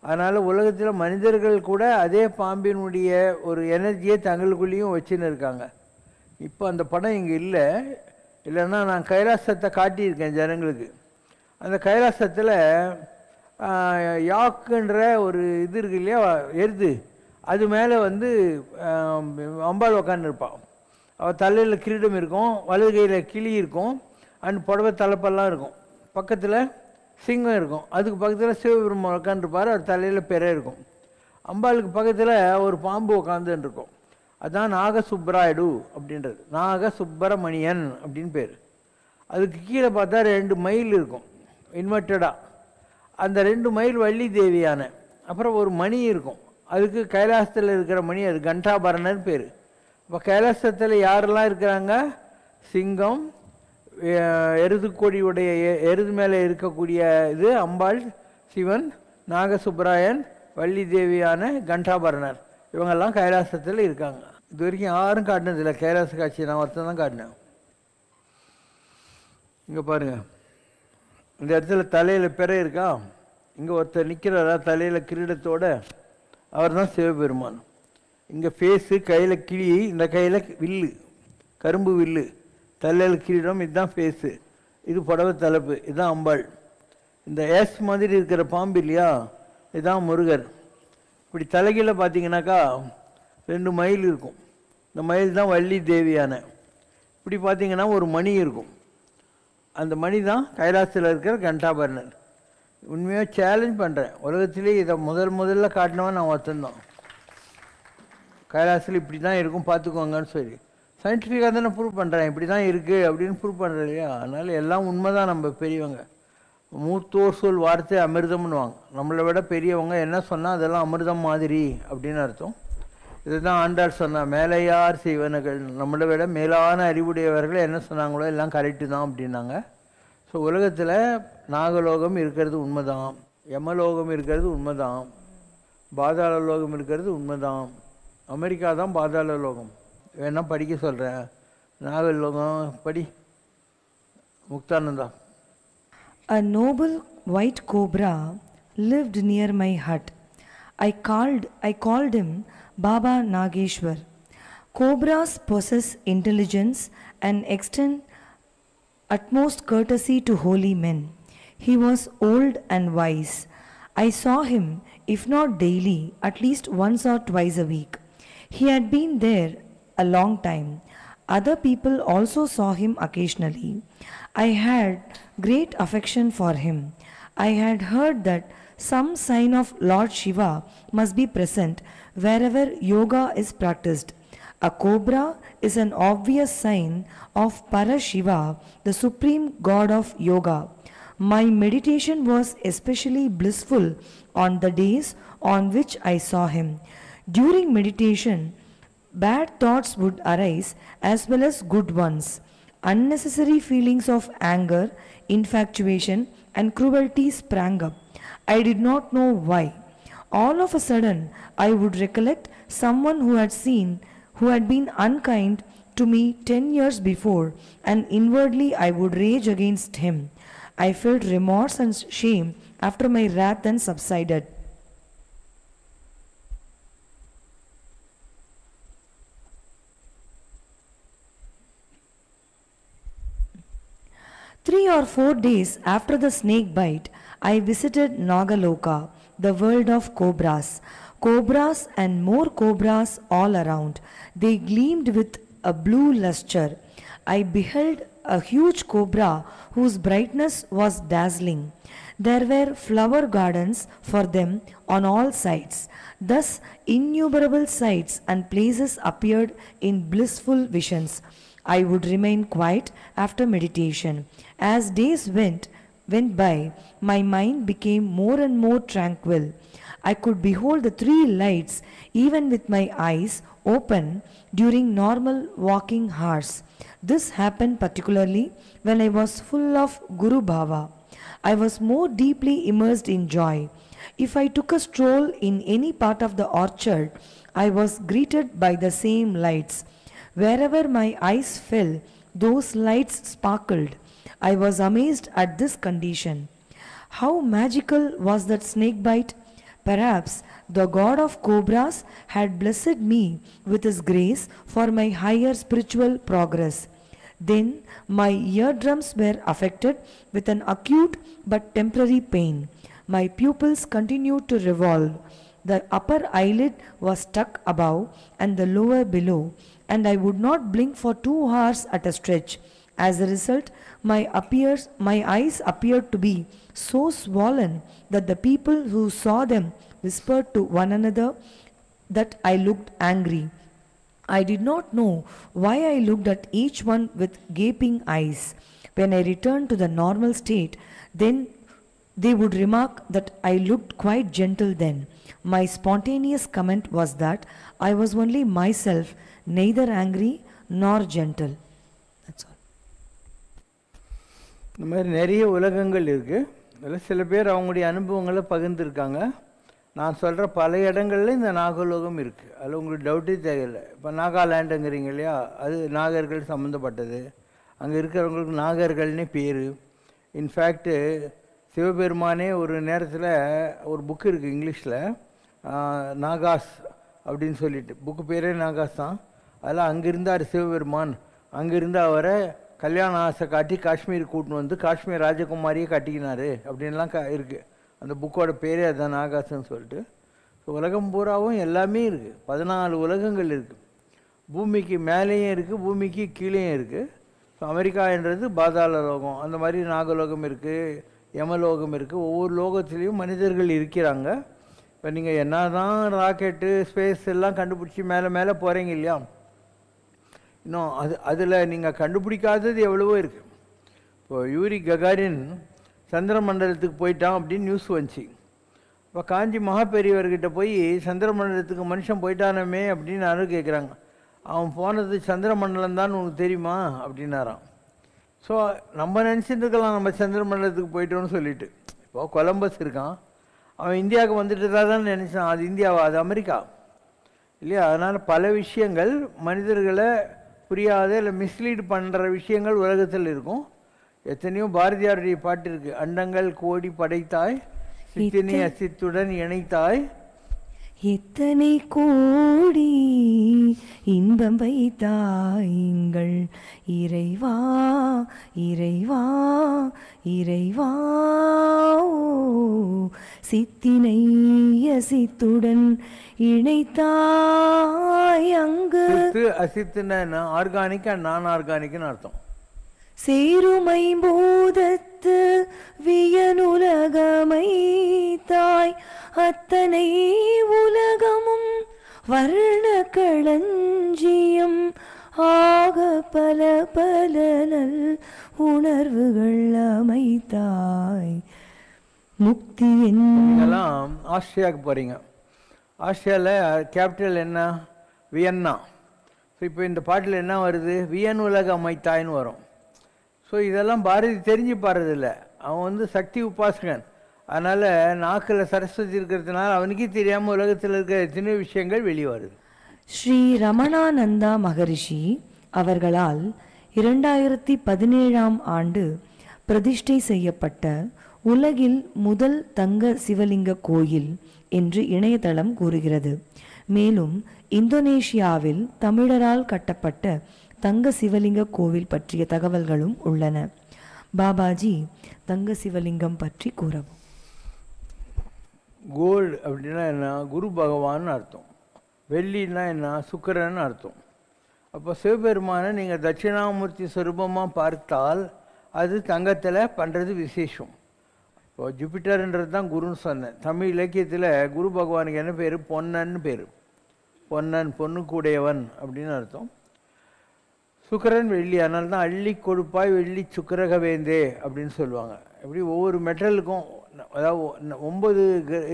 அதனால் உலகத்தில் மனிதர்கள் கூட அதே பாம்பினுடைய ஒரு எனர்ஜியை தங்களுக்குள்ளேயும் வச்சுன்னு இருக்காங்க. இப்போ அந்த படம் இங்கே இல்லை, இல்லைன்னா நான் கைலாசத்தை காட்டியிருக்கேன் ஜனங்களுக்கு. அந்த கைலாசத்தில் யாக்குன்ற ஒரு இது இருக்கு இல்லையா, எருது, அது மேலே வந்து அம்பாள் உக்காந்துருப்பாள். அவள் தலையில் கிரீடம் இருக்கும், வலது கையில் கிளி இருக்கும், அண்ட் புடவை தலைப்பெல்லாம் இருக்கும். பக்கத்தில் சிங்கம் இருக்கும், அதுக்கு பக்கத்தில் சிவபெருமான் உட்காந்துருப்பார், அவர் தலையில் பெற இருக்கும். அம்பாளுக்கு பக்கத்தில் ஒரு பாம்பு உட்காந்துன்னு இருக்கும். அதுதான் நாகசுப்ராயுடு அப்படின்றது, நாகசுப்பிரமணியன் அப்படின்னு பேர். அதுக்கு கீழே பார்த்தா 2 மயில் இருக்கும் இன்வெர்டடாக. அந்த 2 மயில் வள்ளி தேவியான. அப்புறம் ஒரு மணி இருக்கும், அதுக்கு கைலாசத்தில் இருக்கிற மணி, அது கண்டாபரணன் பேர். இப்போ கைலாசத்தில் யாரெல்லாம் இருக்கிறாங்க, சிங்கம், எருது கொடியுடைய எருது மேலே இருக்கக்கூடிய இது அம்பாள், சிவன், நாகசுப்ராயன், வள்ளி தேவியான, கண்டாபரணர், இவங்கெல்லாம் கைலாசத்தில் இருக்காங்க. இது வரைக்கும் யாரும் காட்டினதில்லை கைலாச காட்சி, நான் ஒருத்தன் தான் காட்டினேன். இங்கே பாருங்கள், இந்த இடத்துல தலையில் பிற இருக்கா, இங்கே ஒருத்தர் நிற்கிறாரா தலையில் கிரீடத்தோடு, அவர் தான் சிவபெருமான். இங்கே ஃபேஸு, கையில் கிளி, இந்த கையில் வில்லு, கரும்பு வில்லு, தலையில் கிரீடம், இதுதான் ஃபேஸு, இது புடவை தலைப்பு, இதுதான் அம்பாள். இந்த எஸ் மாதிரி இருக்கிற பாம்பு இல்லையா, இதுதான் முருகர். இப்படி தலைகீழ பார்த்தீங்கன்னாக்கா 2 மயில் இருக்கும், இந்த மயில் தான் வள்ளி தேவியான. இப்படி பார்த்தீங்கன்னா ஒரு மணி இருக்கும், அந்த மணி தான் கைலாசத்தில் இருக்கிற கண்டாபரணர். உண்மையாக சேலஞ்ச் பண்ணுறேன், உலகத்திலே இதை முதல்ல காட்டினவன் நான் ஒருத்தந்தான். கைலாசத்தில் இப்படி தான் இருக்கும் பார்த்துக்கோங்கன்னு சொல்லி சயின்டிஃபிக்காக தானே ப்ரூவ் பண்ணுறேன், இப்படி தான் இருக்குது அப்படின்னு ப்ரூவ் பண்ணுறேன் இல்லையா. அதனால் எல்லாம் உண்மை தான். நம்ம பெரியவங்க மூத்தோர் சொல் வார்த்தை அமிர்தம்னுவாங்க. நம்மளை விட பெரியவங்க என்ன சொன்னால் அதெல்லாம் அமிர்தம் மாதிரி அப்படின்னு அர்த்தம். இதுதான் ஆண்டாள் சொன்னால், மேலையார் செய்வனர்கள், நம்மளை விட மேலான அறிவுடையவர்கள் என்ன சொன்னாங்களோ எல்லாம் கரெக்டு தான் அப்படின்னாங்க. ஸோ உலகத்தில் நாகலோகம் இருக்கிறது உண்மைதான், யமலோகம் இருக்கிறது உண்மைதான், பாதாள லோகம் இருக்கிறது உண்மைதான். அமெரிக்கா தான் பாதாள லோகம். வேணால் படிக்க சொல்கிறேன், நாகலோகம் படி, Muktananda. A noble white cobra lived near my hut. I called him Baba Nageshwar. Cobras possess intelligence and extend utmost courtesy to holy men. He was old and wise. I saw him, if not daily, at least once or twice a week. He had been there a long time. Other people also saw him occasionally. I had great affection for him. I had heard that some sign of Lord Shiva must be present wherever yoga is practiced. A cobra is an obvious sign of Parashiva, the supreme god of yoga. My meditation was especially blissful on the days on which I saw him. During meditation, bad thoughts would arise as well as good ones. Unnecessary feelings of anger, infatuation, and cruelty sprang up. I did not know why. All of a sudden, I would recollect someone who had been unkind to me 10 years before, and inwardly I would rage against him. I felt remorse and shame after my wrath then subsided. Three or 4 days after the snake bite, I visited Nagaloka, the world of cobras. Cobras and more cobras all around. They gleamed with a blue luster. I beheld a huge cobra whose brightness was dazzling. There were flower gardens for them on all sides. Thus innumerable sights and places appeared in blissful visions. I would remain quiet after meditation. As days went by, my mind became more and more tranquil. I could behold the 3 lights even with my eyes open during normal walking hours. This happened particularly when I was full of Guru Bhava. I was more deeply immersed in joy. If I took a stroll in any part of the orchard, I was greeted by the same lights. Wherever my eyes fell, those lights sparkled. I was amazed at this condition. How magical was that snake bite! Perhaps the god of cobras had blessed me with his grace for my higher spiritual progress. Then my eardrums were affected with an acute but temporary pain. My pupils continued to revolve. The upper eyelid was stuck above and the lower below, and I would not blink for 2 hours at a stretch. As a result, my eyes appeared to be so swollen that the people who saw them whispered to one another that I looked angry. I did not know why I looked at each one with gaping eyes. When I returned to the normal state, then they would remark that I looked quite gentle then. My spontaneous comment was that I was only myself, neither angry nor gentle. That's all. இந்த மாதிரி நிறைய உலகங்கள் இருக்குது. அதில் சில பேர் அவங்களுடைய அனுபவங்களை பகிர்ந்துருக்காங்க. நான் சொல்கிற பல இடங்களில் இந்த நாகலோகம் இருக்குது. அதில் உங்களுக்கு டவுட்டே தேவையில்லை. இப்போ நாகாலாண்டுங்கிறீங்க இல்லையா, அது நாகர்கள் சம்மந்தப்பட்டது. அங்கே இருக்கிறவங்களுக்கு நாகர்கள்னே பேர். இன்ஃபேக்ட்டு சிவபெருமானே ஒரு நேரத்தில் ஒரு புக்கு இருக்குது இங்கிலீஷில், நாகாஸ் அப்படின்னு சொல்லிட்டு, புக்கு பேரே நாகாஸ் தான். அதில் அங்கே இருந்தார் சிவபெருமான். அங்கேருந்து அவரை கல்யாண ஆசை காட்டி காஷ்மீர் கூட்டின்னு வந்து காஷ்மீர் ராஜகுமாரியை கட்டிக்கினார் அப்படின்லாம் இருக்குது. அந்த புக்கோட பேரே அதுதான் நாகாஸ்ன்னு சொல்லிட்டு. ஸோ உலகம் பூராவும் எல்லாமே இருக்குது. 14 உலகங்கள் இருக்குது. பூமிக்கு மேலேயும் இருக்குது, பூமிக்கு கீழேயும் இருக்குது. ஸோ அமெரிக்கான்றது பாதாள லோகம், அந்த மாதிரி நாகலோகம் இருக்குது, யமலோகம் இருக்குது. ஒவ்வொரு லோகத்துலேயும் மனிதர்கள் இருக்கிறாங்க. இப்போ நீங்கள் என்ன தான் ராக்கெட்டு ஸ்பேஸ் எல்லாம் கண்டுபிடிச்சி மேலே மேலே போகிறீங்க இல்லையா, இன்னும் அதில் நீங்கள் கண்டுபிடிக்காதது எவ்வளவோ இருக்குது. இப்போது யூரி ககாரின் சந்திர மண்டலத்துக்கு போயிட்டான் அப்படின்னு நியூஸ் வந்துச்சு. இப்போ காஞ்சி மகாபெரியவர்கிட்ட போய் சந்திர மண்டலத்துக்கு மனுஷன் போயிட்டானமே அப்படின்னு யாரும் கேட்குறாங்க. அவன் போனது சந்திர மண்டலம் தான் உனக்கு தெரியுமா அப்படின்னாரான். ஸோ நம்ம நினச்சிட்டு இருக்கலாம் நம்ம சந்திர மண்டலத்துக்கு போயிட்டோன்னு சொல்லிட்டு. இப்போது கொலம்பஸ் இருக்கான், அவன் இந்தியாவுக்கு வந்துட்டு தான் நினச்சான். அது இந்தியாவா, அது அமெரிக்கா இல்லையா? அதனால் பல விஷயங்கள் மனிதர்களை புரியாத இல்லை மிஸ்லீட் பண்ணுற விஷயங்கள் உலகத்தில் இருக்கும். எத்தனையோ பாரதியாருடைய பாட்டு இருக்குது. அண்டங்கள் கோடி படைத்தாய், சித்தினி அசித்துடன் இணைத்தாய், எத்தனை கோடி இன்பம் வைத்தாய்ங்கள் இறைவா இறைவா இறைவா, சித்தினை அசித்துடன் இணைத்தாய் அங்கு. அசித்துன்னா ஆர்கானிக் அண்ட் நான் ஆர்கானிக்னு அர்த்தம். சேருமை பூதத்து வியனுலகமை தாய், அத்தனை உலகமும் வர்ண களஞ்சியம் ஆக பல பல நல் உணர்வுகள் அமைத்தாய் முக்தி. நீங்கெல்லாம் ஆஸ்திரியாவுக்கு போகிறீங்க. ஆஸ்திரியாவில் கேபிட்டல் என்ன? வியன்னா. ஸோ இப்போ இந்த பாட்டில் என்ன வருது? வியன் உலக அமைத்தாய்ன்னு வரும். ஸோ இதெல்லாம் பாரதி தெரிஞ்சு பாடுறதில்ல. அவன் சக்தி உபாசகன். அதனால் நாக்கில் சரஸ்வதி இருக்கிறதுனால அவனுக்கே தெரியாமல் உலகத்தில் இருக்கிற எத்தனை விஷயங்கள் வெளியே வருது. ஸ்ரீ ரமணானந்தா மகரிஷி அவர்களால் 2017ஆம் ஆண்டு பிரதிஷ்டை செய்யப்பட்ட உலகில் முதல் தங்க சிவலிங்க கோயில் என்று இணையதளம் கூறுகிறது. மேலும் இந்தோனேஷியாவில் தமிழரால் கட்டப்பட்ட தங்க சிவலிங்க கோவில் பற்றிய தகவல்களும் உள்ளன. பாபாஜி தங்க சிவலிங்கம் பற்றி கூறவும். கோல்டு அப்படின்னா என்ன? குரு பகவான் அர்த்தம். வெள்ளின்னா என்ன? சுக்கிரன் அர்த்தம். அப்போ சிவபெருமானை நீங்கள் தட்சிணாமூர்த்தி சுரூபமாக பார்த்தால் அது தங்கத்தில் பண்ணுறது விசேஷம். இப்போ ஜூபிட்டர்ன்றது தான் குருன்னு சொன்னேன். தமிழ் இலக்கியத்தில் குரு பகவானுக்கு என்ன பேர்? பொன்னன்னு பேர். பொன்னன், பொண்ணுக்குடையவன் அப்படின்னு அர்த்தம். சுக்கிரன் வெள்ளி, அதனால தான் அள்ளி கொடுப்பாய் வெள்ளி சுக்கிரகவேந்தே அப்படின்னு சொல்லுவாங்க. எப்படி ஒவ்வொரு மெட்டலுக்கும், அதாவது 9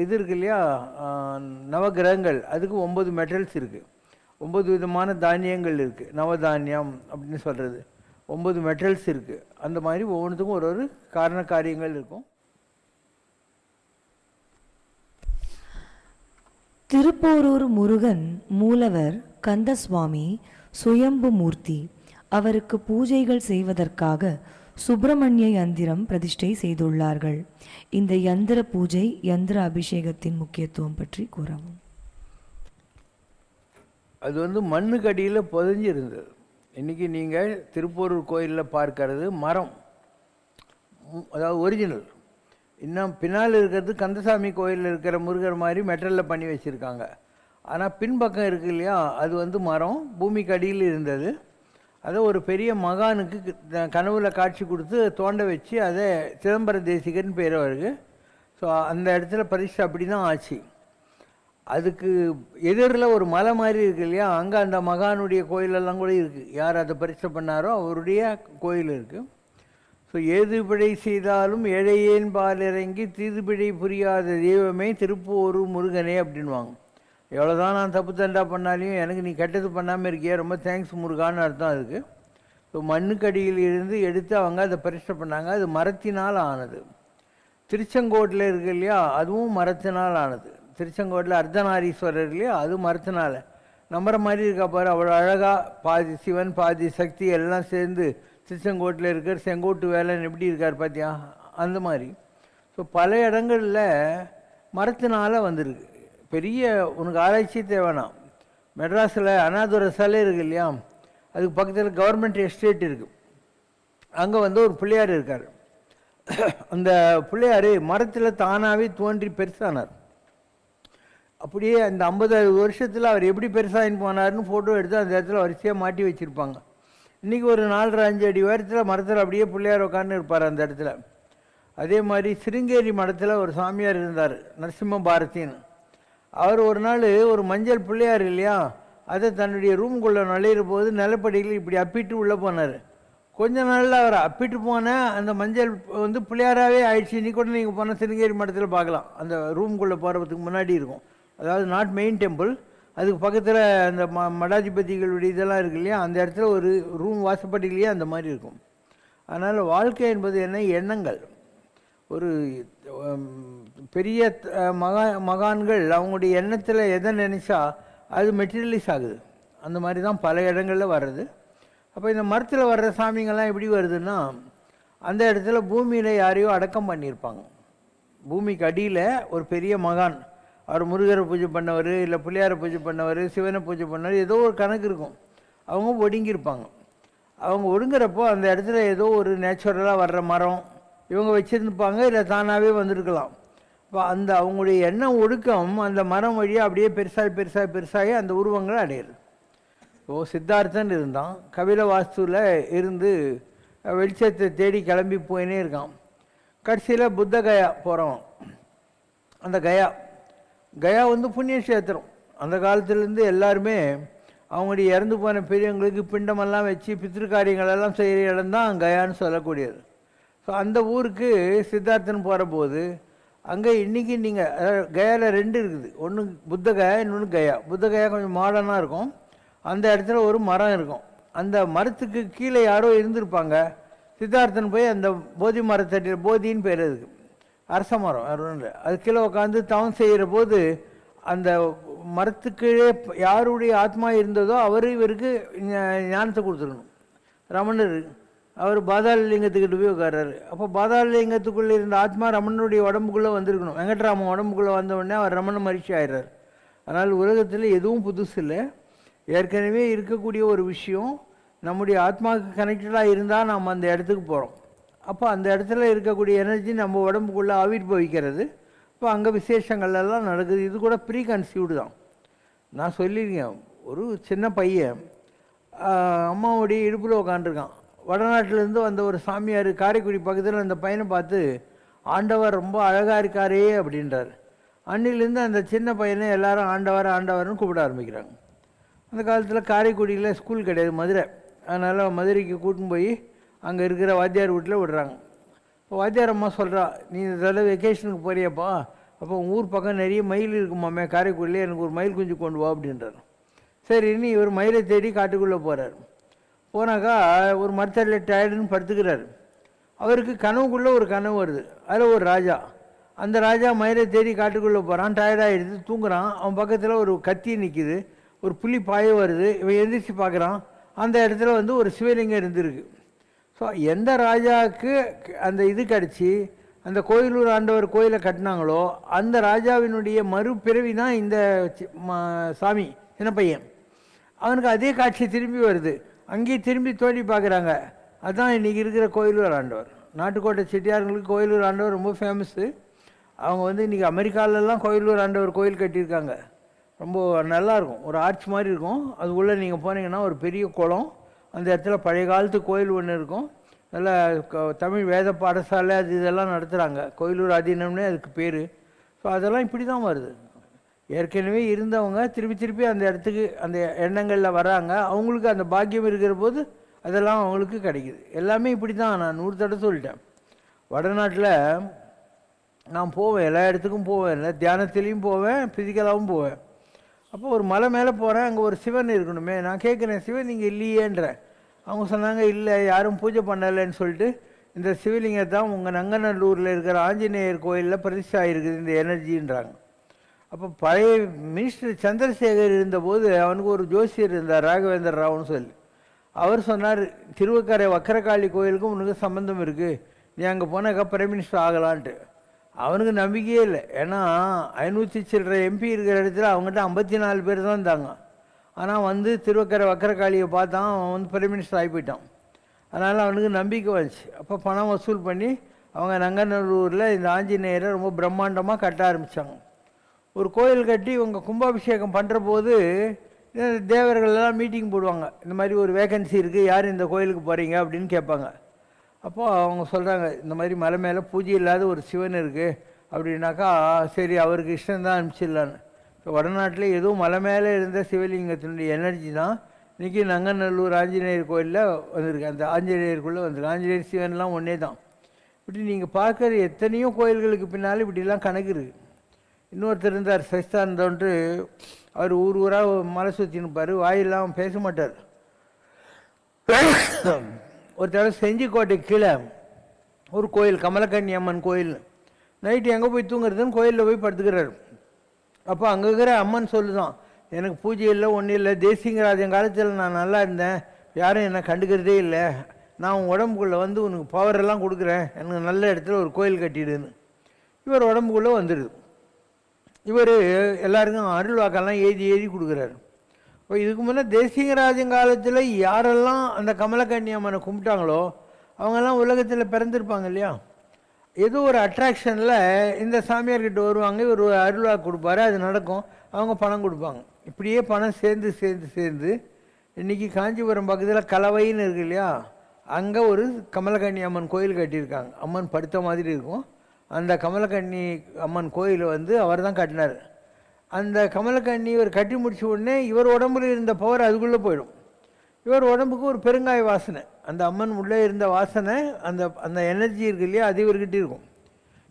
இது இருக்கு இல்லையா, நவகிரகங்கள், அதுக்கு 9 மெட்டல்ஸ் இருக்குது. 9 விதமான தானியங்கள் இருக்குது. நவதானியம் அப்படின்னு சொல்கிறது. 9 மெட்டல்ஸ் இருக்குது. அந்த மாதிரி ஒவ்வொன்றுத்துக்கும் ஒரு ஒரு காரண காரியங்கள் இருக்கும். திருப்போரூர் முருகன் மூலவர் கந்தசுவாமி சுயம்பு மூர்த்தி. அவருக்கு பூஜைகள் செய்வதற்காக சுப்பிரமணிய யந்திரம் பிரதிஷ்டை செய்துள்ளார்கள். இந்த யந்திர பூஜை, யந்திர அபிஷேகத்தின் முக்கியத்துவம் பற்றி கூறவும். அது மண்ணுக்கு அடியில் புதைஞ்சிருந்தது. இன்றைக்கி நீங்கள் திருப்போரூர் கோயிலில் பார்க்கறது மரம், அதாவது ஒரிஜினல். இன்னும் பின்னால் இருக்கிறது கந்தசாமி கோயிலில் இருக்கிற முருகர் மாதிரி மெட்டலில் பண்ணி வச்சுருக்காங்க. ஆனால் பின்பக்கம் இருக்குது இல்லையா, அது மரம் பூமிக்கு அடியில் இருந்தது. அதை ஒரு பெரிய மகானுக்கு கனவுல காட்சி கொடுத்து தோண்ட வச்சு அதை சிதம்பர தேசிகர்னு பேர் அவருக்கு. ஸோ அந்த இடத்துல பரிசு அப்படி தான் ஆச்சு. அதுக்கு எதிரில் ஒரு மலை மாதிரி இருக்கு இல்லையா, அங்கே அந்த மகானுடைய கோயிலெல்லாம் கூட இருக்குது. யார் அதை பரிசு பண்ணாரோ அவருடைய கோயில் இருக்குது. ஸோ ஏதுபிழை செய்தாலும் ஏழையேன் பாலிறங்கி தீதுபிழை புரியாத தெய்வமே திருப்போரூர் முருகனே அப்படின்வாங்க. எவ்வளோதான் நான் தப்பு தண்டா பண்ணாலையும் எனக்கு நீ கெட்டது பண்ணாமல் இருக்கியா, ரொம்ப தேங்க்ஸ் முருகான்னு அர்த்தம் அதுக்கு. ஸோ மண்ணுக்கடியில் இருந்து எடுத்து அவங்க அதை பரிசு பண்ணாங்க. அது மரத்தினால் ஆனது. திருச்செங்கோட்டில் இருக்கு இல்லையா, அதுவும் மரத்தினால் ஆனது. திருச்செங்கோட்டில் அர்த்தநாரீஸ்வரர் இல்லையா, அது மரத்தினால். நம்புற மாதிரி இருக்கா பாரு, அவ்வளோ அழகாக பாதி சிவன் பாதி சக்தி எல்லாம் சேர்ந்து திருச்செங்கோட்டில் இருக்கிற செங்கோட்டு வேலன் எப்படி இருக்கார் பார்த்தியா, அந்த மாதிரி. ஸோ பல இடங்களில் மரத்தினால் வந்திருக்கு. பெரிய உனக்கு ஆராய்ச்சி தேவைண்ணா. மெட்ராஸில் அண்ணாதுரை சிலை இருக்குது இல்லையா, அதுக்கு பக்கத்தில் கவர்மெண்ட் எஸ்டேட் இருக்குது. அங்கே ஒரு பிள்ளையார் இருக்கார். அந்த பிள்ளையார் மரத்தில் தானாகவே தோன்றி பெருசானார். அப்படியே அந்த 50-60 வருஷத்தில் அவர் எப்படி பெருசாகின்னு போனார்னு ஃபோட்டோ எடுத்து அந்த இடத்துல வரிசையாக மாட்டி வச்சுருப்பாங்க. இன்றைக்கி ஒரு 4-5 அடி உயரத்தில் மரத்தில் அப்படியே பிள்ளையார் உட்காந்து இருப்பார் அந்த இடத்துல. அதே மாதிரி சிருங்கேரி மடத்தில் ஒரு சாமியார் இருந்தார், நரசிம்ம பாரதின்னு. அவர் ஒரு நாள் ஒரு மஞ்சள் பிள்ளையார் இல்லையா, அதை தன்னுடைய ரூமுக்குள்ளே நுழையிற போது நிலப்படியில் இப்படி அப்பிட்டு உள்ளே போனார். கொஞ்ச நாளில் அவர் அப்பிட்டு போன அந்த மஞ்சள் வந்து பிள்ளையாராகவே ஆயிடுச்சு. இன்னைக்கு கூட நீங்கள் போன திருங்கேரி மடத்தில் பார்க்கலாம், அந்த ரூமுக்குள்ளே போகிறதுக்கு முன்னாடி இருக்கும். அதாவது நாட் மெயின் டெம்பிள், அதுக்கு பக்கத்தில் அந்த மடாதிபதிகளுடைய இதெல்லாம் இருக்கு இல்லையா, அந்த இடத்துல ஒரு ரூம் வாசப்படியிலேயே அந்த மாதிரி இருக்கும். அதனால் வாழ்க்கை என்பது என்ன, எண்ணங்கள். ஒரு பெரிய மகான்கள் அவங்களுடைய எண்ணத்தில் எதை நினச்சா அது மெட்டீரியலைஸ் ஆகுது. அந்த மாதிரி தான் பல இடங்களில் வர்றது. அப்போ இந்த மரத்தில் வர்ற சாமிங்கள்லாம் எப்படி வருதுன்னா, அந்த இடத்துல பூமியில் யாரையோ அடக்கம் பண்ணியிருப்பாங்க. பூமிக்கு அடியில் ஒரு பெரிய மகான், அவர் முருகரை பூஜை பண்ணவர், இல்லை பிள்ளையாரை பூஜை பண்ணவர், சிவனை பூஜை பண்ணவர், ஏதோ ஒரு கணக்கு இருக்கும். அவங்க ஒடுங்கியிருப்பாங்க. அவங்க ஒடுங்குறப்போ அந்த இடத்துல ஏதோ ஒரு நேச்சுரலாக வர்ற மரம் இவங்க வச்சுருந்துப்பாங்க, இல்லை தானாகவே வந்திருக்கலாம். இப்போ அந்த அவங்களுடைய எண்ணம் ஒடுக்கம் அந்த மரம் வழியாக அப்படியே பெருசாகி அந்த உருவங்களை அடையிறது. இப்போது சித்தார்த்தன் இருந்தான், கபில வாஸ்துவில் இருந்து வெளிச்சத்தை தேடி கிளம்பி போயினே இருக்கான். கடைசியில் புத்த கயா போகிறோம். அந்த கயா வந்து புண்ணிய கஷேத்திரம். அந்த காலத்துலேருந்து எல்லாருமே அவங்களுடைய இறந்து போன பெரியவங்களுக்கு பிண்டமெல்லாம் வச்சு பித்திருக்காரியங்களெல்லாம் செய்கிற இடம் தான் கயான்னு சொல்லக்கூடியது. ஸோ அந்த ஊருக்கு சித்தார்த்தன் போகிற போது அங்கே இன்றைக்கி நீங்கள் கயாவில் 2 இருக்குது, ஒன்று புத்த கயா, இன்னொன்று கயா. புத்த கயா கொஞ்சம் மாடர்னாக இருக்கும். அந்த இடத்துல ஒரு மரம் இருக்கும். அந்த மரத்துக்கு கீழே யாரோ இருந்திருப்பாங்க. சித்தார்த்தன் போய் அந்த போதி மரத்தடியில், போதின்னு பேர் அதுக்கு, அரச மரம், அது கீழே உட்காந்து தவம் செய்கிற போது அந்த மரத்துக்கீழே யாருடைய ஆத்மா இருந்ததோ அவர் இவருக்கு ஞானத்தை கொடுத்துருக்கணும். ரமணர் அவர் பாதாள லிங்கத்துக்கிட்ட போய் உட்கார்றாரு. அப்போ பாதாள லிங்கத்துக்குள்ளே இருந்த ஆத்மா ரமணனுடைய உடம்புக்குள்ளே வந்திருக்கணும். வெங்கட்ராமன் உடம்புக்குள்ளே வந்த உடனே அவர் ரமண மகிழ்ச்சி ஆயிடுறார். அதனால் உலகத்தில் எதுவும் புதுசு இல்லை, ஏற்கனவே இருக்கக்கூடிய ஒரு விஷயம். நம்முடைய ஆத்மாவுக்கு கனெக்டடாக இருந்தால் நாம் அந்த இடத்துக்கு போகிறோம். அப்போ அந்த இடத்துல இருக்கக்கூடிய எனர்ஜி நம்ம உடம்புக்குள்ளே ஆவிர்வவிக்கிறது. இப்போ அங்கே விசேஷங்கள்லாம் நடக்குது. இது கூட ப்ரீ கன்சீவ்டு தான். நான் சொல்லியிருக்கேன், ஒரு சின்ன பையன் அம்மாவுடைய இடுப்பில் உட்காந்துருக்கான். வடநாட்டிலேருந்து வந்த ஒரு சாமியார் காரைக்குடி பக்கத்தில் அந்த பையனை பார்த்து, ஆண்டவர் ரொம்ப அழகாக இருக்காரே அப்படின்றார். அன்னிலேருந்து அந்த சின்ன பையனை எல்லாரும் ஆண்டவர்னு கூப்பிட ஆரம்பிக்கிறாங்க. அந்த காலத்தில் காரைக்குடியில் ஸ்கூல் கிடையாது, மதுரை. அதனால் மதுரைக்கு கூட்டின்னு போய் அங்கே இருக்கிற வாத்தியார் வீட்டில் விடுறாங்க. இப்போ வாத்தியார் அம்மா சொல்கிறா, நீ இந்த தடவை வெக்கேஷனுக்கு போறியப்பா, அப்போ உங்கள் ஊர் பக்கம் நிறைய மயில் இருக்குமாமே காரைக்குடியில், எனக்கு ஒரு மயில் குஞ்சு கொண்டு வா அப்படின்றார். சரின்னு இவர் மயிலை தேடி காட்டுக்குள்ளே போகிறார். போனாக்கா ஒரு மரத்தடியில் டயர்டுன்னு படுத்துக்கிறார். அவருக்கு கனவுக்குள்ளே ஒரு கனவு வருது. அதில் ஒரு ராஜா, அந்த ராஜா மயிலை தேடி காட்டுக்குள்ளே போகிறான், டயர்டாகிடுது, தூங்குறான். அவன் பக்கத்தில் ஒரு கத்தி நிற்கிது, ஒரு புலி பாய வருது. இவன் எந்திரிச்சு பார்க்குறான், அந்த இடத்துல வந்து ஒரு சிவலிங்கம் இருந்திருக்கு. ஸோ எந்த ராஜாவுக்கு அந்த இது கிடச்சி அந்த கோயிலூர் ஆண்டவர் கோயிலை கட்டினாங்களோ அந்த ராஜாவினுடைய மறுபிறவி தான் இந்த சாமி சின்ன பையன். அவனுக்கு அதே காட்சி திரும்பி வருது. அங்கேயே திரும்பி தோண்டி பார்க்குறாங்க. அதுதான் இன்றைக்கி இருக்கிற கோயிலூர் ஆண்டவர். நாட்டுக்கோட்டை செட்டியார்களுக்கு கோயிலூர் ஆண்டவர் ரொம்ப ஃபேமஸ்ஸு. அவங்க வந்து இன்றைக்கி அமெரிக்காவிலலாம் கோயிலூர் ஆண்டவர் கோயில் கட்டியிருக்காங்க. ரொம்ப நல்லாயிருக்கும், ஒரு ஆர்ச் மாதிரி இருக்கும். அதுக்குள்ளே நீங்கள் போனீங்கன்னா ஒரு பெரிய குளம், அந்த இடத்துல பழைய காலத்து கோயில் ஒன்று இருக்கும். நல்லா தமிழ் வேத பாடசாலை அது இதெல்லாம் நடத்துகிறாங்க. கோயிலூர் ஆதீனம்னே அதுக்கு பேர். ஸோ அதெல்லாம் இப்படி தான் வருது. ஏற்கனவே இருந்தவங்க திருப்பி அந்த இடத்துக்கு அந்த எண்ணங்களில் வராங்க. அவங்களுக்கு அந்த பாக்கியம் இருக்கிற போது அதெல்லாம் அவங்களுக்கு கிடைக்குது. எல்லாமே இப்படி தான். நான் 100 தடவை சொல்லிட்டேன். வடநாட்டில் நான் போவேன், எல்லா இடத்துக்கும் போவேன், இல்லை தியானத்துலேயும் போவேன், ஃபிசிக்கலாகவும் போவேன். அப்போ ஒரு மலை மேலே போகிறேன், அங்கே ஒரு சிவன் இருக்கணுமே. நான் கேட்குறேன், சிவன் இங்கே இல்லையேன்றேன். அவங்க சொன்னாங்க, இல்லை யாரும் பூஜை பண்ணலைன்னு சொல்லிட்டு இந்த சிவலிங்கம் தான் உங்கள் நங்கநல்லூரில் இருக்கிற ஆஞ்சநேயர் கோயிலில் பிரதிஷ்டை இருக்குது இந்த எனர்ஜின்றாங்க. அப்போ பழைய மினிஸ்டர் சந்திரசேகர் இருந்தபோது அவனுக்கு ஒரு ஜோசியர் இருந்தார், ராகவேந்தர் ராவ்னு சொல்லி. அவர் சொன்னார், திருவக்கரை வக்கரகாளி கோயிலுக்கும் உனக்கு சம்மந்தம் இருக்குது, நீ அங்கே போனாக்கா பிரைம் மினிஸ்டர் ஆகலான்ட்டு. அவனுக்கு நம்பிக்கையே இல்லை. ஏன்னா 500 சில்லற எம்பி இருக்கிற இடத்துல அவங்ககிட்ட 54 பேர் தான் இருந்தாங்க. ஆனால் வந்து திருவக்கரை வக்கரகாளியை பார்த்தான், அவன் வந்து பிரைம் மினிஸ்டர் ஆகி போயிட்டான். அதனால் அவனுக்கு நம்பிக்கை வந்துச்சு. அப்போ பணம் வசூல் பண்ணி அவங்க நங்கநல்லூரில் இந்த ஆஞ்சநேயரை ரொம்ப பிரம்மாண்டமாக கட்ட ஆரம்பித்தாங்க. ஒரு கோயில் கட்டி இவங்க கும்பாபிஷேகம் பண்ணுற போது தேவர்களெல்லாம் மீட்டிங் போடுவாங்க. இந்த மாதிரி ஒரு வேகன்சி இருக்குது, யார் இந்த கோயிலுக்கு போகிறீங்க அப்படின்னு கேட்பாங்க. அப்போது அவங்க சொல்கிறாங்க, இந்த மாதிரி மலை மேலே பூஜை இல்லாத ஒரு சிவன் இருக்குது அப்படின்னாக்கா, சரி அவருக்கு இஷ்டம்தான் அனுப்பிச்சிடலான்னு. வடநாட்டில் ஏதோ மலை மேலே இருந்த சிவலிங்கத்தினுடைய எனர்ஜி தான் இன்றைக்கி நங்கநல்லூர் ஆஞ்சநேயர் கோயிலில் வந்திருக்கு. அந்த ஆஞ்சநேயருக்குள்ளே வந்திருக்கு. ஆஞ்சநேயர் சிவன்லாம் ஒன்றே தான். இப்படி நீங்கள் பார்க்குற எத்தனையோ கோயில்களுக்கு பின்னால் இப்படிலாம் கணக்கு இருக்குது. இன்னொருத்தர் இருந்தார் சஸ்தானந்தோன்று, அவர் ஊர் ஊராக மலை சுற்றி நிற்பார், வாயில்லாம் பேச மாட்டார். ஒரு தடவை செஞ்சிக்கோட்டை கீழே ஒரு கோயில், கமலக்கண்ணி அம்மன் கோயில், நைட்டு எங்கே போய் தூங்குறதுன்னு கோயிலில் போய் படுத்துக்கிறார். அப்போ அங்கே இருக்கிற அம்மன் சொல்லுதான், எனக்கு பூஜை இல்லை ஒன்றும் இல்லை, தேசிங்கராஜன் காலத்தில் நான் நல்லா இருந்தேன், யாரும் என்னை கண்டுக்கிறதே இல்லை, நான் உன் உடம்புக்குள்ளே வந்து உனக்கு பவரெல்லாம் கொடுக்குறேன், எனக்கு நல்ல இடத்துல ஒரு கோயில் கட்டிடுன்னு. இவர் உடம்புக்குள்ளே வந்துடுது. இவர் எல்லாருக்கும் அருள் வாக்கெல்லாம் எழுதி கொடுக்குறாரு. இப்போ இதுக்கு முன்னே தேசிங்கராஜன் காலத்தில் யாரெல்லாம் அந்த கமலக்கண்ணி அம்மனை கும்பிட்டாங்களோ அவங்கெல்லாம் உலகத்தில் பிறந்திருப்பாங்க இல்லையா. ஏதோ ஒரு அட்ராக்ஷனில் இந்த சாமியார்கிட்ட வருவாங்க, இவர் அருள்வாக்கு கொடுப்பாரு, அது நடக்கும், அவங்க பணம் கொடுப்பாங்க. இப்படியே பணம் சேர்ந்து சேர்ந்து சேர்ந்து இன்றைக்கி காஞ்சிபுரம் பக்கத்தில் கலவைன்னு இருக்கு இல்லையா, அங்கே ஒரு கமலக்கண்ணி அம்மன் கோயில் கட்டியிருக்காங்க. அம்மன் படுத்த மாதிரி இருக்கும். அந்த கமலக்கண்ணி அம்மன் கோயிலை வந்து அவர் தான் கட்டினார். அந்த கமலக்கண்ணி இவர் கட்டி முடிச்ச உடனே இவர் உடம்புல இருந்த பவர் அதுக்குள்ளே போயிடும். இவர் உடம்புக்கு ஒரு பெருங்காய வாசனை, அந்த அம்மன் உள்ளே இருந்த வாசனை, அந்த அந்த எனர்ஜி இருக்கு இல்லையா, அது இவர்கிட்ட இருக்கும்.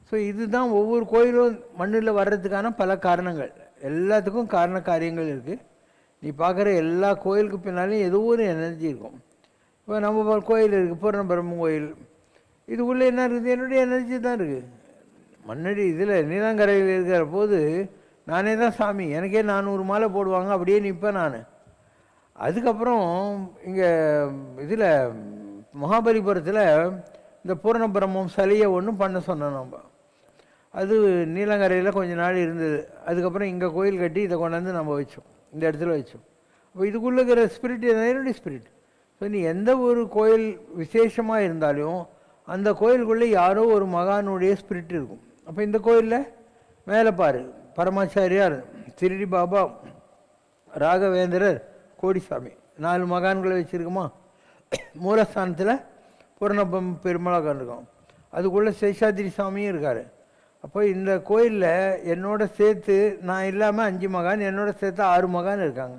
ஸோ இதுதான் ஒவ்வொரு கோயிலும் மண்ணில் வர்றதுக்கான பல காரணங்கள். எல்லாத்துக்கும் காரண காரியங்கள் இருக்குது. நீ பார்க்குற எல்லா கோயிலுக்கு பின்னாலையும் ஏதோ ஒரு எனர்ஜி இருக்கும். இப்போ நம்ம கோயில் இருக்குது, பூர்ணபிரம்ம கோயில், இதுக்குள்ளே என்ன இருக்குது, என்னுடைய எனர்ஜி தான் இருக்குது. மண்ணடி இதில் நீலாங்கரையில் இருக்கிற போது நானே தான் சாமி, எனக்கே 400 மாலை போடுவாங்க, அப்படியே நிற்பேன் நான். அதுக்கப்புறம் இங்கே இதில் மகாபலிபுரத்தில் இந்த பூர்ணபிரம்மம் சிலையை ஒன்றும் பண்ண சொன்னோம் நம்ம. அது நீலங்கரையில் கொஞ்ச நாள் இருந்தது. அதுக்கப்புறம் இங்கே கோயில் கட்டி இதை கொண்டாந்து நம்ம வச்சோம், இந்த இடத்துல வச்சோம். அப்போ இதுக்குள்ளே இருக்கிற ஸ்பிரிட் என்னுடைய ஸ்பிரிட். ஸோ நீ எந்த ஒரு கோயில் விசேஷமாக இருந்தாலும் அந்த கோயிலுக்குள்ளே யாரோ ஒரு மகானுடைய ஸ்பிரிட் இருக்கும். அப்போ இந்த கோயிலில் மேலே பாரு, பரமாச்சாரியார், திருடி பாபா, ராகவேந்திரர், கோடிசாமி, 4 மகான்களை வச்சுருக்குமா. மூலஸ்தானத்தில் பூர்ணபம் பெருமளா கண்டிருக்கோம். அதுக்குள்ளே சேஷாதிரி சாமியும் இருக்கார். அப்போ இந்த கோயிலில் என்னோட சேர்த்து நான் இல்லாமல் 5 மகான், என்னோட சேர்த்து 6 மகான் இருக்காங்க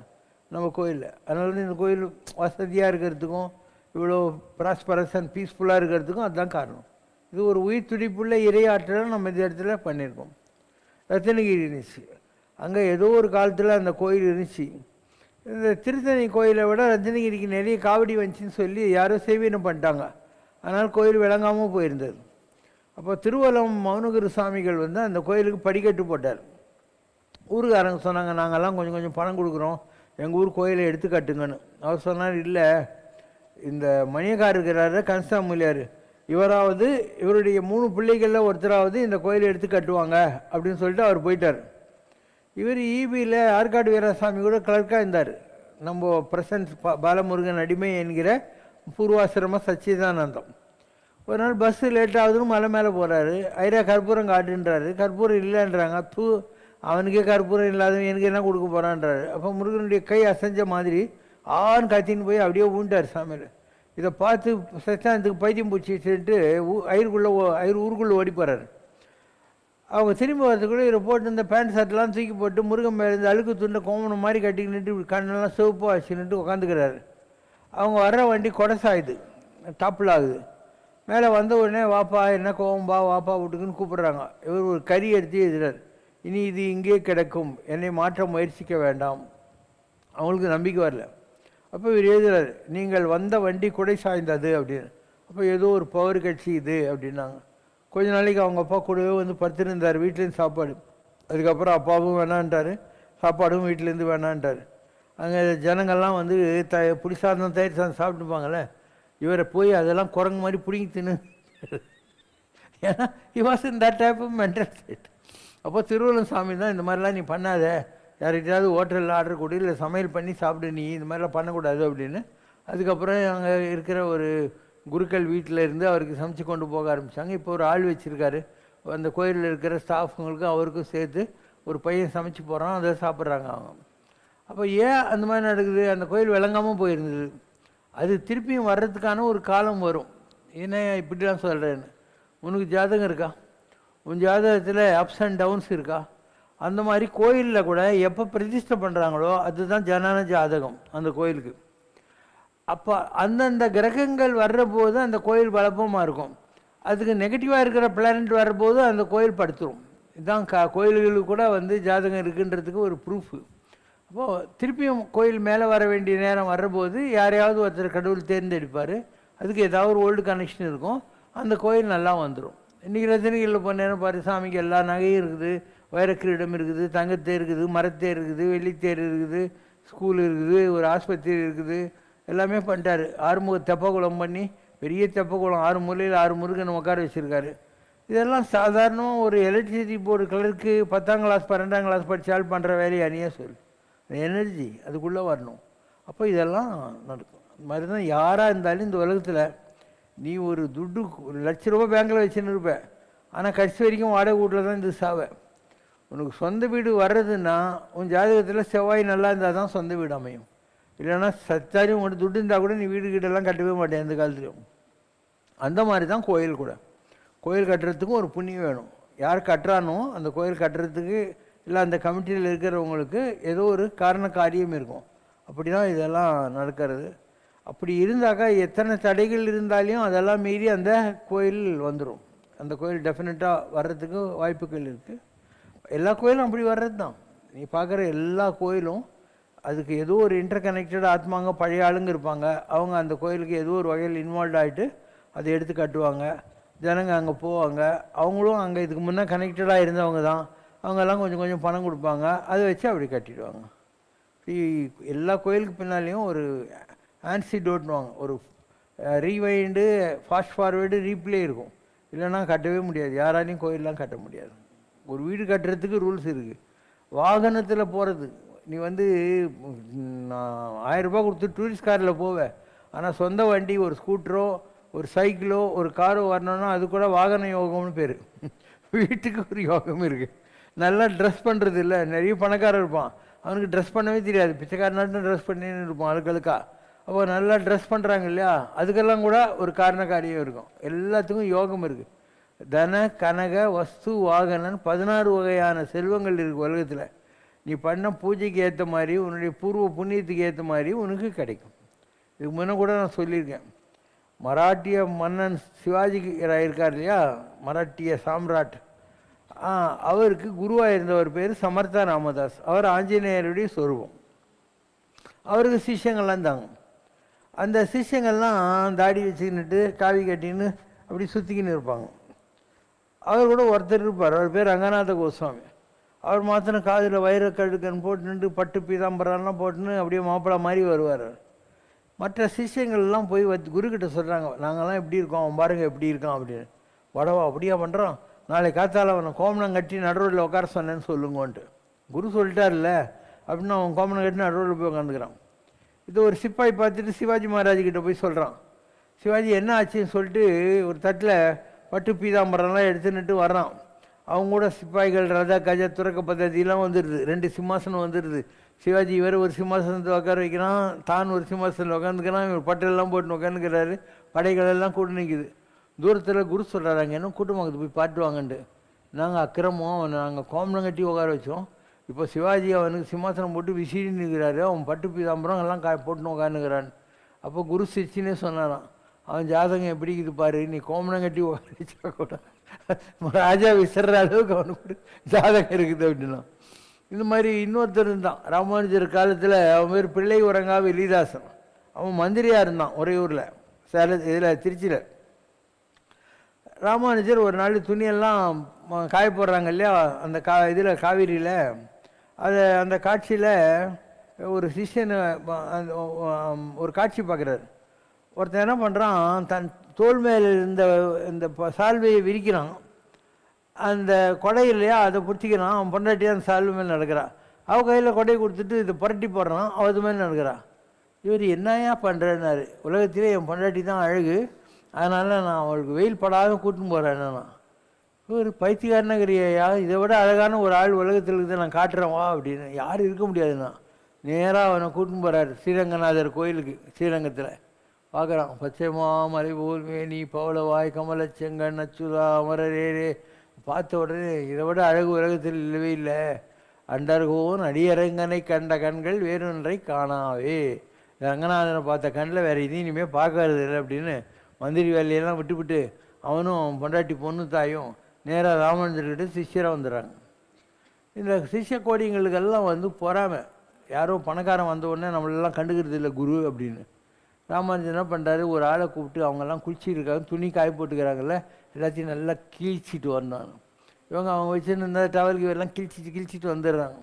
நம்ம கோயிலில். அதனால தான் இந்த கோயில் வசதியாக இருக்கிறதுக்கும் இவ்வளோ ப்ராஸ்பரஸ் அண்ட் பீஸ்ஃபுல்லாக இருக்கிறதுக்கும் அதுதான் காரணம். இது ஒரு உயிர் துடிப்புள்ள இறையாற்றலை நம்ம இந்த இடத்துல பண்ணியிருக்கோம். ரத்னகிரி இருந்துச்சு, அங்கே ஏதோ ஒரு காலத்தில் அந்த கோயில் இருந்துச்சு. இந்த திருத்தணி கோயிலை விட ரத்னகிரிக்கு நிறைய காவடி வந்துச்சின்னு சொல்லி யாரோ சேவீனம் பண்ணிட்டாங்க. அதனால் கோயில் விளங்காமல் போயிருந்தது. அப்போ திருவலம் மௌனகுரு சுவாமிகள் வந்து அந்த கோயிலுக்கு படிக்கட்டு போட்டார். ஊருக்காரங்க சொன்னாங்க, நாங்கள்லாம் கொஞ்சம் கொஞ்சம் பணம் கொடுக்குறோம், எங்கள் ஊர் கோயிலை எடுத்து கட்டுங்கன்னு. அவர் சொன்னார், இல்லை, இந்த மணியக்கார் இருக்கிறாரு கன்ஸ்டாமூலியார், இவராவது இவருடைய 3 பிள்ளைகளில் ஒருத்தராவது இந்த கோயிலை எடுத்து கட்டுவாங்க அப்படின்னு சொல்லிட்டு அவர் போயிட்டார். இவர் ஈபியில் ஆற்காடு வீராசாமி கூட கிளர்க்காக இருந்தார். நம்ம பிரசன்ட் பாலமுருகன் அடிமை என்கிற பூர்வாசிரம சச்சிதானந்தம். ஒரு நாள் பஸ்ஸு லேட் ஆகுதுன்னு மலை மேலே போகிறாரு. ஐயா கற்பூரம் காட்டுன்றாரு, கற்பூரம் இல்லைன்றாங்க. அவனுக்கே கற்பூரம் இல்லாதவன் எனக்கு என்ன கொடுக்க போகிறான்றாரு. அப்போ முருகனுடைய கை அசைஞ்ச மாதிரி ஆன்னு கத்தின்னு போய் அப்படியே ஊண்டார் சாமியில். இதை பார்த்து சச்சானத்துக்கு பைத்தியம் பூச்சிட்டு ஊருக்குள்ளே ஓடி போகிறாரு. அவங்க திரும்பி வரதுக்குள்ளே இதை போட்டு இந்த பேண்ட் ஷர்ட்லாம் தூக்கி போட்டு முருகன் மேலே இந்த அழுக்கு துண்டை கோமணம் மாதிரி கட்டிக்கிட்டு கண்ணெல்லாம் சிவப்பாக வச்சுன்னுட்டு உட்காந்துக்கிறாரு. அவங்க வர்ற வண்டி கொடசாயுது, டாப்பில் ஆகுது. மேலே வந்த உடனே வாப்பா என்ன கோவம்பா வாப்பா வீட்டுக்குன்னு கூப்பிட்றாங்க. இவர் ஒரு கறி எடுத்து எழுதுறார், இனி இது இங்கே கிடக்கும், என்னை மாற்ற முயற்சிக்க வேண்டாம். அவங்களுக்கு நம்பிக்கை வரல. அப்போ இவர் எழுதுறாரு, நீங்கள் வந்த வண்டி குடை சாய்ந்தது அப்படின்னு. அப்போ ஏதோ ஒரு பவர் கட்சி இது அப்படின்னாங்க. கொஞ்ச நாளைக்கு அவங்க அப்பா கூடவே வந்து படுத்துருந்தார், வீட்டிலேருந்து சாப்பாடு. அதுக்கப்புறம் அப்பாவும் வேணான்ட்டார், சாப்பாடும் வீட்டிலேருந்து வேணான்ட்டார். அங்கே ஜனங்கள்லாம் வந்து புளிசாதம் தயிர் சாதம் சாப்பிட்டுப்பாங்களே, இவரை போய் அதெல்லாம் குரங்கு மாதிரி பிடிங்கி தின்னு. ஏன்னா he was in that type of mental state. அப்போ திருவள்ளுவர் சாமி தான், இந்த மாதிரிலாம் நீ பண்ணாத, யார்கிட்டையாவது ஹோட்டலில் ஆர்டர் கொடு, இல்லை சமையல் பண்ணி சாப்பிடு, நீ இந்த மாதிரிலாம் பண்ணக்கூடாது அப்படின்னு. அதுக்கப்புறம் அங்கே இருக்கிற ஒரு குருக்கள் வீட்டில் இருந்து அவருக்கு சமைச்சு கொண்டு போக ஆரம்பித்தாங்க. இப்போ ஒரு ஆள் வச்சுருக்காரு, அந்த கோயிலில் இருக்கிற ஸ்டாஃபுங்களுக்கும் அவருக்கும் சேர்த்து ஒரு பையன் சமைச்சு போகிறான், அதை சாப்பிட்றாங்க அவங்க. அப்போ ஏன் அந்த மாதிரி நடக்குது? அந்த கோயில் விளங்காமல் போயிருந்தது. அது திருப்பியும் வர்றதுக்கான ஒரு காலம் வரும். ஏன்னா இப்படிலாம் சொல்கிறேன்னு, உனக்கு ஜாதகம் இருக்கா? உன் ஜாதகத்தில் அப்ஸ் அண்ட் டவுன்ஸ் இருக்கா? அந்த மாதிரி கோயிலில் கூட எப்போ பிரதிஷ்டை பண்ணுறாங்களோ அதுதான் ஜனன ஜாதகம் அந்த கோயிலுக்கு. அப்போ அந்தந்த கிரகங்கள் வர்றபோது அந்த கோயில் பலப்பமாக இருக்கும். அதுக்கு நெகட்டிவாக இருக்கிற பிளானட் வர்றபோது அந்த கோயில் படுத்துரும். இதுதான் கோயில்களுக்கு கூட வந்து ஜாதகம் இருக்குன்றதுக்கு ஒரு ப்ரூஃபு. அப்போது திருப்பியும் கோயில் மேலே வர வேண்டிய நேரம் வர்றபோது யாரையாவது ஒருத்தர் கடவுள் தேர்ந்தெடுப்பார். அதுக்கு ஏதாவது ஒரு ஓல்டு கனெக்ஷன் இருக்கும், அந்த கோயில் நல்லா வந்துடும். இன்றைக்கி ரத்தனகிரியில் போன நேரம் பாரு, சாமிக்கு எல்லா நகையும் இருக்குது, வைரக்கிரீடம் இருக்குது, தங்கத்தேர் இருக்குது, மரத்தேர் இருக்குது, வெள்ளித்தேர் இருக்குது, ஸ்கூல் இருக்குது, ஒரு ஆஸ்பத்திரி இருக்குது, எல்லாமே பண்ணிட்டாரு. ஆறுமுக தெப்பக்குளம் பண்ணி பெரிய தெப்பக்குளம் 6 மூலையில் 6 முருகன் உட்கார வச்சுருக்காரு. இதெல்லாம் சாதாரணமாக ஒரு எலக்ட்ரிசிட்டி போர்டு கிளர்க்கு 10ஆம் கிளாஸ் 12ஆம் கிளாஸ் படித்தால் பண்ணுற வேலையை அணியாக சொல்லு. எனர்ஜி அதுக்குள்ளே வரணும். அப்போ இதெல்லாம் நடக்கும். அது மாதிரி தான் யாராக இருந்தாலும் இந்த உலகத்தில் நீ ஒரு துட்டு ₹1,00,000 பேங்கில் வச்சுன்னு இருப்ப, ஆனால் கடைசி வரைக்கும் வாடகை வீட்டில் தான் இந்த சாவை. உனக்கு சொந்த வீடு வர்றதுன்னா உன் ஜாதகத்தில் செவ்வாய் நல்லா இருந்தால் தான் சொந்த வீடு அமையும். இல்லைன்னா சத்தாரி உங்கள்கிட்ட துட்டு இருந்தால் கூட நீ வீடு கிட்டெல்லாம் கட்டவே மாட்டேன் எந்த காலத்துலையும். அந்த மாதிரி தான் கோயில் கூட. கோயில் கட்டுறதுக்கும் ஒரு புண்ணியம் வேணும். யார் கட்டுறானோ அந்த கோயில் கட்டுறதுக்கு இல்லை அந்த கமிட்டியில் இருக்கிறவங்களுக்கு ஏதோ ஒரு காரண காரியம் இருக்கும். அப்படி தான் இதெல்லாம் நடக்கிறது. அப்படி இருந்தாக்கா எத்தனை தடைகள் இருந்தாலையும் அதெல்லாம் மீறி அந்த கோயில் வந்துடும். அந்த கோயில் டெஃபினட்டாக வர்றதுக்கு வாய்ப்புகள் இருக்குது. எல்லா கோயிலும் அப்படி வர்றது தான். நீ பார்க்குற எல்லா கோயிலும் அதுக்கு ஏதோ ஒரு இன்டர் கனெக்டட் ஆத்மாங்க பழைய ஆளுங்க இருப்பாங்க. அவங்க அந்த கோயிலுக்கு ஏதோ ஒரு வகையில் இன்வால்வ் ஆகிட்டு அதை எடுத்து கட்டுவாங்க. ஜனங்க அங்கே போவாங்க. அவங்களும் அங்கே இதுக்கு முன்னே கனெக்டடாக இருந்தவங்க தான். அவங்கெல்லாம் கொஞ்சம் கொஞ்சம் பணம் கொடுப்பாங்க, அதை வச்சு அப்படி கட்டிடுவாங்க. எல்லா கோயிலுக்கு பின்னாலேயும் ஒரு ஆன்சிடோட்னுவாங்க, ஒரு ரீவைண்டு ஃபாஸ்ட் ஃபார்வேர்டு ரீப்ளே இருக்கும். இல்லைன்னா கட்டவே முடியாது, யாராலையும் கோயிலெலாம் கட்ட முடியாது. ஒரு வீடு கட்டுறதுக்கு ரூல்ஸ் இருக்குது. வாகனத்தில் போகிறது, நீ வந்து 1000 ரூபாய் கொடுத்து டூரிஸ்ட் காரில் போவேன், ஆனால் சொந்த வண்டி ஒரு ஸ்கூட்டரோ ஒரு சைக்கிளோ ஒரு காரோ வரணுன்னா அது கூட வாகன யோகம்னு பேர். வீட்டுக்கு ஒரு யோகம் இருக்குது. நல்லா ட்ரெஸ் பண்ணுறது இல்லை, நிறைய பணக்காரர் இருப்பான், அவனுக்கு ட்ரெஸ் பண்ணவே தெரியாது, பிச்சைக்காரனாட்டும் ட்ரெஸ் பண்ணின்னு இருப்பான் அழுக்கழுக்கா. அப்போ நல்லா ட்ரெஸ் பண்ணுறாங்க இல்லையா, அதுக்கெல்லாம் கூட ஒரு காரண காரியம் இருக்கும். எல்லாத்துக்கும் யோகம் இருக்குது. தன கனக வஸ்து வாகனன் 16 வகையான செல்வங்கள் இருக்குது உலகத்தில். நீ பண்ண பூஜைக்கு ஏற்ற மாதிரி உன்னுடைய பூர்வ புண்ணியத்துக்கு ஏற்ற மாதிரி உனக்கு கிடைக்கும். இதுக்கு முன்னே கூட நான் சொல்லியிருக்கேன். மராட்டிய மன்னன் சிவாஜி இருக்கார் இல்லையா, மராட்டிய சாம்ராட், அவருக்கு குருவாக இருந்தவர் பேர் சமர்த்தா ராமதாஸ். அவர் ஆஞ்சநேயருடைய சொரூபம். அவருக்கு சிஷ்யங்கள்லாம் தாங்க. அந்த சிஷ்யங்கள்லாம் தாடி வச்சுக்கின்னுட்டு காவி கட்டின்னு அப்படி சுற்றிக்கின்னு இருப்பாங்க. அவர் கூட ஒருத்தர் இருப்பார், அவர் பேர் ரங்கநாத கோஸ்வாமி. அவர் மாத்திரம் காதில் வைரக்கழுக்கன் போட்டுன்ட்டு பட்டு பீதாம்பரம்லாம் போட்டுன்னு அப்படியே மாப்பிள்ளை மாதிரி வருவார். மற்ற சிஷ்யங்கள்லாம் போய் குருக்கிட்ட சொல்கிறாங்க, நாங்கள்லாம் எப்படி இருக்கோம், அவன் பாருங்கள் எப்படி இருக்கான் அப்படின்னு. வடவா அப்படியா பண்ணுறோம், நாளை காத்தால் அவனை கோமணம் கட்டி நடுரோட்டில் உட்கார சொன்னேன்னு சொல்லுங்கன்ட்டு. குரு சொல்லிட்டார்ல அப்படின்னு அவன் கோமணம் கட்டி நடுரோட்டில் போய் உட்காந்துக்கிறான். இது ஒரு சிப்பாய் பார்த்துட்டு சிவாஜி மகாராஜ்கிட்ட போய் சொல்கிறான். சிவாஜி என்ன ஆச்சுன்னு சொல்லிட்டு ஒரு தட்டில் பட்டு பீதாம்பரம்லாம் எடுத்துன்னுட்டு வர்றான். அவங்க கூட சிப்பாய்கள் ரத கஜ துறக்க பദ്ധதியெல்லாம் வந்துடுது. 2 சிம்மாசனம் வந்துடுது. சிவாஜி இவர் ஒரு சிம்மாசனத்தை உட்கார வைக்கிறான், தான் ஒரு சிம்மாசனத்தில் உட்காந்துக்கிறான், இவர் பட்டெல்லாம் போட்டு உட்காந்துக்கிறாரு. படைகள் எல்லாம் கூட்டு நிற்குது. தூரத்தில் குரு சொல்கிறாங்க, என்ன கூட்டமாக போய் பாட்டுவாங்கன்ட்டு. நாங்கள் அக்கிரமம், அவனை நாங்கள் கோமணம் கட்டி உட்கார வச்சோம், இப்போ சிவாஜி அவனுக்கு சிம்மாசனம் போட்டு விசிறி நிற்கிறாரு, அவன் பட்டு பீதாம்பரம் எல்லாம் போட்டுன்னு உட்காந்துக்கிறான். அப்போ குரு சிரிச்சினே சொன்னாரான், அவன் ஜாதகம் எப்படி இது பாரு, நீ கோமணம் கட்டி உட்கார வச்சா கூட ராஜா விசிற அளவுக்கு அவனுக்கு ஜாதகம் இருக்குது அப்படின்னா. இந்த மாதிரி இன்னொருத்தர் இருந்தான் ராமானுஜர் காலத்தில். அவன் பேர் பிள்ளை உறங்கா வெளிதாசன். அவன் மந்திரியாக இருந்தான் ஒரே ஊரில், இதில் திருச்சியில். ராமானுஜர் ஒரு நாள் துணியெல்லாம் காய போடுறாங்க இல்லையா அந்த இதில் காவிரியில், அந்த காட்சியில் ஒரு சிஷ்யன் ஒரு காட்சி பார்க்குறாரு. ஒருத்தன் என்ன பண்ணுறான், தன் தோல் மேல் இந்த சால்வையை விரிக்கிறான். அந்த கொடை இல்லையா அதை பிடிச்சிக்கிறான். அவன் பொண்டாட்டியாக அந்த சால்வை மேல் நடக்கிறான். அவள் கையில் கொடையை கொடுத்துட்டு இதை புரட்டி போடுறான், அது மேலே நடக்கிறான். இவர் என்னையா பண்ணுறேன்னாரு, உலகத்திலே என் பொண்டாட்டி தான் அழகு, அதனால் நான் அவளுக்கு வெயில் படாத கூட்டின்னு போகிறேன். என்னன்னா ஒரு பைத்தியக்காரனகிரியா, இதை விட அழகான ஒரு ஆள் உலகத்தில் இருக்குது, நான் காட்டுறேன் வா அப்படின்னு. யாரும் இருக்க முடியாதுண்ணா. நேராக அவனை கூட்டின்னு போகிறார் ஸ்ரீரங்கநாதர் கோயிலுக்கு. ஸ்ரீரங்கத்தில் பார்க்குறான், பச்சைமா மலை போல் மேனி பவளவாய் கமல செங்கன் அச்சுதா அமரரேரே. பார்த்த உடனே இதை விட அழகு உலகத்தில் இல்லவே இல்லை, அண்டர்கோன் அடியரங்கனை கண்ட கண்கள் வேறொன்றை காணாவே. ரங்கநாதனை பார்த்த கண்ணில் வேறு இதையும் இனிமேல் பார்க்கறது இல்லை அப்படின்னு மந்திரி வேலையெல்லாம் விட்டுவிட்டு அவனும் அவன் பொண்டாட்டி பொண்ணு தாயும் நேராக ராமானுஜர்கிட்ட சிஷ்யராக வந்துடுறாங்க. இந்த சிஷ்ய கோடிங்களுக்கெல்லாம் வந்து பொறாமை. யாரோ பணக்காரன் வந்த உடனே நம்மளெல்லாம் கண்டுக்கிறது இல்லை குரு அப்படின்னு. ராமானுஜர் என்ன பண்ணுறாரு, ஒரு ஆளை கூப்பிட்டு அவங்கெல்லாம் குளிச்சிருக்காங்க, துணி காய போட்டுக்கிறாங்கல்ல, எல்லாத்தையும் நல்லா கிழிச்சிட்டு வந்தாங்க. அவங்க வச்சுருந்த டவலுக்கு எல்லாம் கிழிச்சிட்டு வந்துடுறாங்க.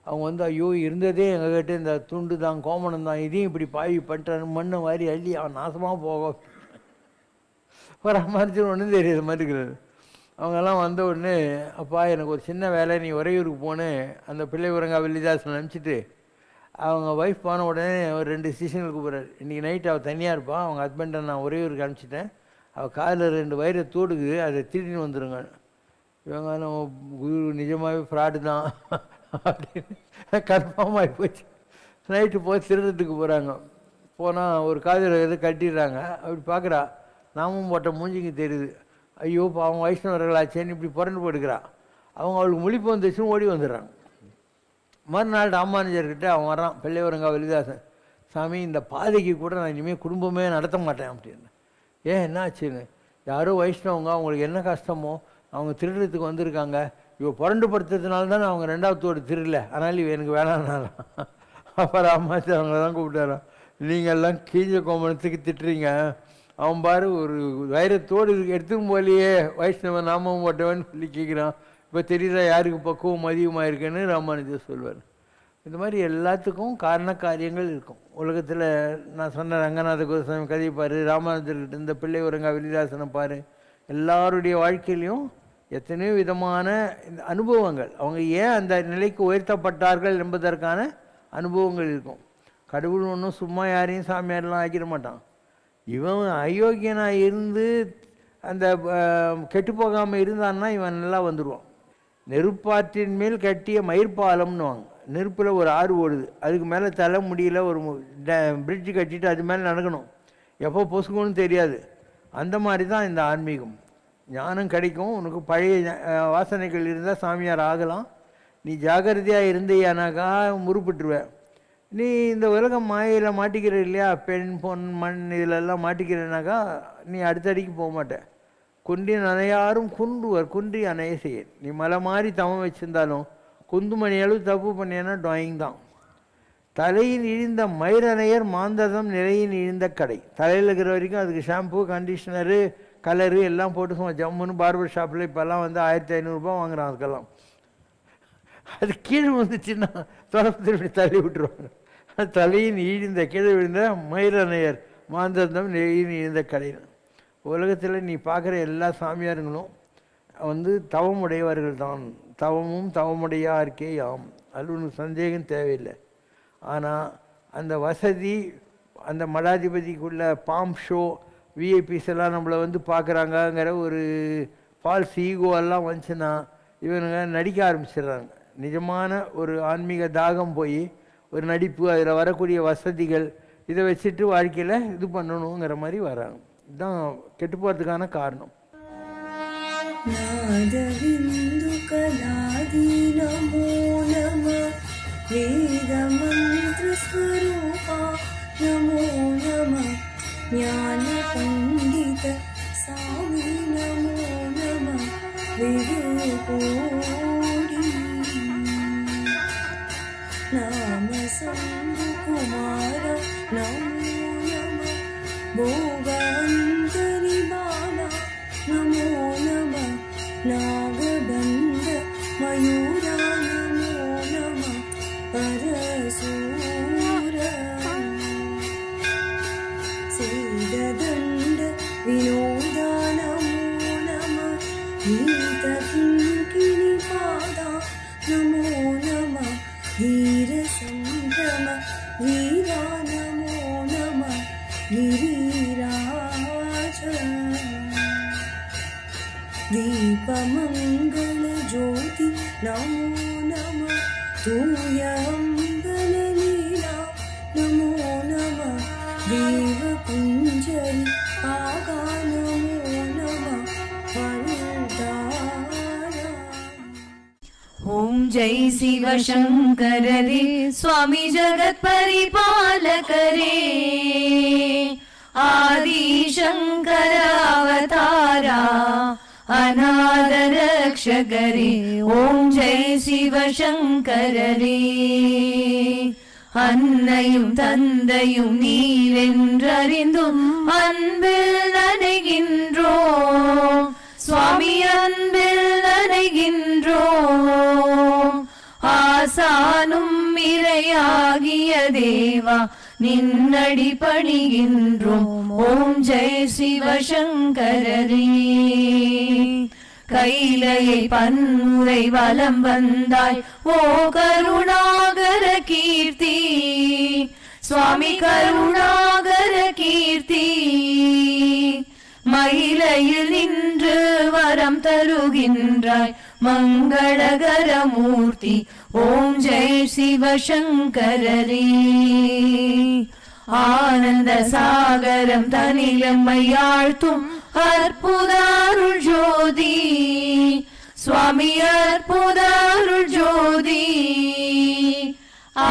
அவங்க வந்து ஐயோ இருந்ததே எங்ககிட்ட இந்த துண்டு தான் கோமணம் தான், இதையும் இப்படி பாவி பண்ணிட்டாரு, மண்ணை வாரி அள்ளி அவன் நாசமாக போக ராமானுஜர் ஒன்றும் தெரியாத மாதிரி இருக்கிறாரு. அவங்கெல்லாம் வந்த உடனே, அப்பா எனக்கு ஒரு சின்ன வேலை, நீ உறையூருக்கு போனேன் அந்த பிள்ளை உரங்கா வெள்ளிதாசன் அனுப்பிச்சிட்டு அவங்க ஒய்ஃப் போன உடனே ஒரு 2 ஸ்டேஷனுக்கு கூப்பிட்றாரு. இன்றைக்கி நைட்டு அவள் தனியாக இருப்பாள், அவங்க ஹஸ்பண்டை நான் உறையூருக்கு அனுப்பிச்சிட்டேன், அவள் காலில் 2 வயிறை தோடுக்குது, அதை திருடின்னு வந்துடுங்க. இவங்க நம்ம குரு நிஜமாகவே ஃப்ராடு தான் அப்படின்னு கன்ஃபார்ம் ஆகி போச்சு. நைட்டு போய் திருடுறதுக்கு போகிறாங்க. போனால் ஒரு காதில் எது கட்டிடுறாங்க. அப்படி பார்க்குறா, நாமும் போட்ட மூஞ்சிங்க தெரியுது. ஐயோ பாவம் வைஷ்ணவர்களாச்சேன்னு இப்படி புரண்டு போடுக்கிறா. அவங்க அவளுக்கு முழிப்பு வந்துச்சுன்னு ஓடி வந்துடுறாங்க. மறுநாள் ராமானுஜர்கிட்ட அவன் வரான், பிள்ளைவரங்கா வெள்ளிதாசன். சாமி இந்த பாதைக்கு கூட நான் இனிமேல் குடும்பமே நடத்த மாட்டேன் அப்படின்னு. ஏன் என்ன ஆச்சுன்னு, யாரோ வைஷ்ணவங்க அவங்களுக்கு என்ன கஷ்டமோ அவங்க திருடுறதுக்கு வந்திருக்காங்க, இவ புரண்டு படுத்துறதுனால தானே அவங்க 2வது தோடு திருடல, அதனால் இவ எனக்கு வேணான்னாலாம். அப்போ ராமானுஜர் அவங்கள தான் கூப்பிட்டாரான். நீங்கள்லாம் கீழ கோமணத்துக்கு திட்டுறீங்க, அவன் பாரு ஒரு வைரத்தோடு எடுத்துக்கும் போலையே வைஷ்ணவ நாமம் போட்டவன் சொல்லி கேட்குறான், இப்போ தெரியுதா யாருக்கு பக்குவம் அதிகமாக இருக்குன்னு ராமானுஜர் சொல்வார். இந்த மாதிரி எல்லாத்துக்கும் காரண காரியங்கள் இருக்கும் உலகத்தில். நான் சொன்ன ரங்கநாத கோஸ்வாமி கதையை பாரு, ராமானுஜர்கிட்ட இந்த பிள்ளை உரங்கா வெள்ளிதாசனை பாரு, எல்லாருடைய வாழ்க்கையிலையும் எத்தனையோ விதமான இந்த அனுபவங்கள், அவங்க ஏன் அந்த நிலைக்கு உயர்த்தப்பட்டார்கள் என்பதற்கான அனுபவங்கள் இருக்கும். கடவுள் ஒன்றும் சும்மா யாரையும் சாமியாரெலாம் ஆக்கிட மாட்டான். இவன் அயோக்கியனாக இருந்து அந்த கெட்டு போகாமல் இருந்தான்னா இவன் நல்லா வந்துடுவான். நெருப்பாற்றின் மேல் கட்டிய மயிர்பாலம்னு வாங்க. நெருப்பில் ஒரு ஆறு ஓடுது, அதுக்கு மேலே தலை முடியல ஒரு பிரிட்ஜு கட்டிட்டு அது மேலே நடக்கணும், எப்போ பொசுக்கணும்னு தெரியாது. அந்த மாதிரி தான் இந்த ஆன்மீகம். ஞானம் கிடைக்கும், உனக்கு பழைய வாசனைகள் இருந்தால் சாமியார் ஆகலாம். நீ ஜாகிரதையாக இருந்தேயானாக்கா முறுப்பிட்டுருவேன். நீ இந்த உலகம் மாயையில் மாட்டிக்கிற இல்லையா, பெண் பொன் மண் இதிலெல்லாம் மாட்டிக்கிறனாக்கா நீ அடுத்தடிக்கு போக மாட்டேன். குன்றின் அணையாரும் குன்றுவர் குன்றி அணைய செய்ய. நீ மலை மாதிரி தவம் வச்சுருந்தாலும் குந்துமணி அளவு தப்பு பண்ணியன்னா ட்ராயிங் தான். தலையில் இழிந்த மயிரணையர் மாந்ததம் நிலையில் இழிந்த கடை. தலையில் இருக்கிற வரைக்கும் அதுக்கு ஷாம்பு கண்டிஷ்னரு கலரு எல்லாம் போட்டு சும்மா ஜம்முன்னு பார்பர் ஷாப்பில் இப்போல்லாம் வந்து 1500 ரூபா வாங்குறான். அதுக்கெல்லாம் அது கீழே வந்துச்சுன்னா தொடர்ந்து தள்ளி விட்டுருவாங்க. தலையின் இழிந்த கீழே விழுந்த மயிரணையர் மாந்ததம் நிலையில் இழிந்த கடை. உலகத்தில் நீ பார்க்குற எல்லா சாமியாருங்களும் வந்து தவமுடையவர்கள் தான். தவமும் தவமுடையாருக்கே யாம், அது ஒன்று சந்தேகம் தேவையில்லை. ஆனால் அந்த வசதி, அந்த மடாதிபதிக்குள்ள பாம் ஷோ, விஐபிஸ் எல்லாம் நம்மளை வந்து பார்க்குறாங்கங்கிற ஒரு ஃபால்ஸ் ஈகோ எல்லாம் வந்துச்சுன்னா இவனுங்க நடிக்க ஆரம்பிச்சிடுறாங்க. நிஜமான ஒரு ஆன்மீக தாகம் போய் ஒரு நடிப்பு, அதில் வரக்கூடிய வசதிகள், இதை வச்சுட்டு வாழ்க்கையில் இது பண்ணணுங்கிற மாதிரி வராங்க. இதுதான் கெட்டு போகிறதுக்கான காரணம். நாதவிந்து கலாதி நமோ நம வேத மந்திர ஸ்வரூபா நமோ நம ஞான பண்டித சாமி நமோ நம விருகோடி நாம சம்பு குமார நமோ நம போகாந்தரி பாலா நமோ நம நாகபந்த மயூரா நமோ நம பரசூர சேததண்ட வினோதா நமோ நம கீத கிங்கிணி பாதா நமோ நம வீர சம்பிரம வீரா நமோ நம गिरिराज दीपमंगल ज्योति नमो नमः तूयंगल लीला नमो नमः देव कुंजरी आगा नमो नमः वरदारा ओम जय शिव शंकर रे स्वामी जगत परिपालकरे आदि शंकर अवतारा अनाथ रक्षकरे ओम जय शिव शंकर रे அன்னையும் தந்தையும் நீரென்றறிந்தும் அன்பில் நனைகின்றோம் சுவாமி அன்பில் நனைகின்றோம் ஆசானும் இறையாகிய தேவா நின்னடி பணிகின்றோம் ஓம் ஜெய சிவசங்கரரே கைலையை பன்முறை வலம் வந்தாய் ஓ கருணாகர கீர்த்தி சுவாமி கருணாகர கீர்த்தி மயிலையில் நின்று வரம் தருகின்றாய் மங்களகர மூர்த்தி ஓம் ஜெய சிவசங்கரரே ஆனந்த சாகரம் தனிலம்மையாழ்த்தும் அற்புத அருள் ஜோதி சுவாமி அற்புத அருள் ஜோதி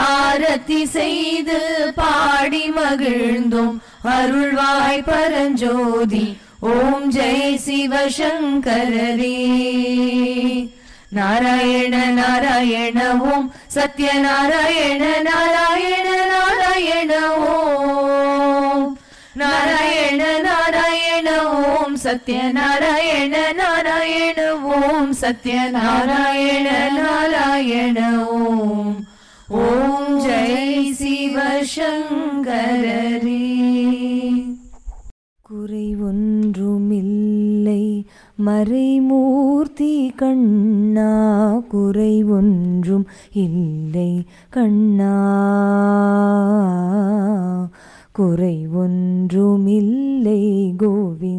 ஆரத்தி செய்து பாடி மகிழ்ந்தோம் அருள்வாய் பரஞ்சோதி ஓம் ஜெய சிவசங்கரரே நாராயண நாராயண ஓம் சத்யநாராயண நாராயண நாராயண ஓம் நாராயண நாராயண ஓம் சத்யநாராயண நாராயண ஓம் சத்யநாராயண நாராயண ஓம் ஓம் ஜெய சிவசங்கரரே குறை ஒன்றுமில்லை மறைமூர்த்தி கண்ணா குறை ஒன்றும் இல்லை கண்ணா குறை ஒன்றுமில்லை கோவிந்தா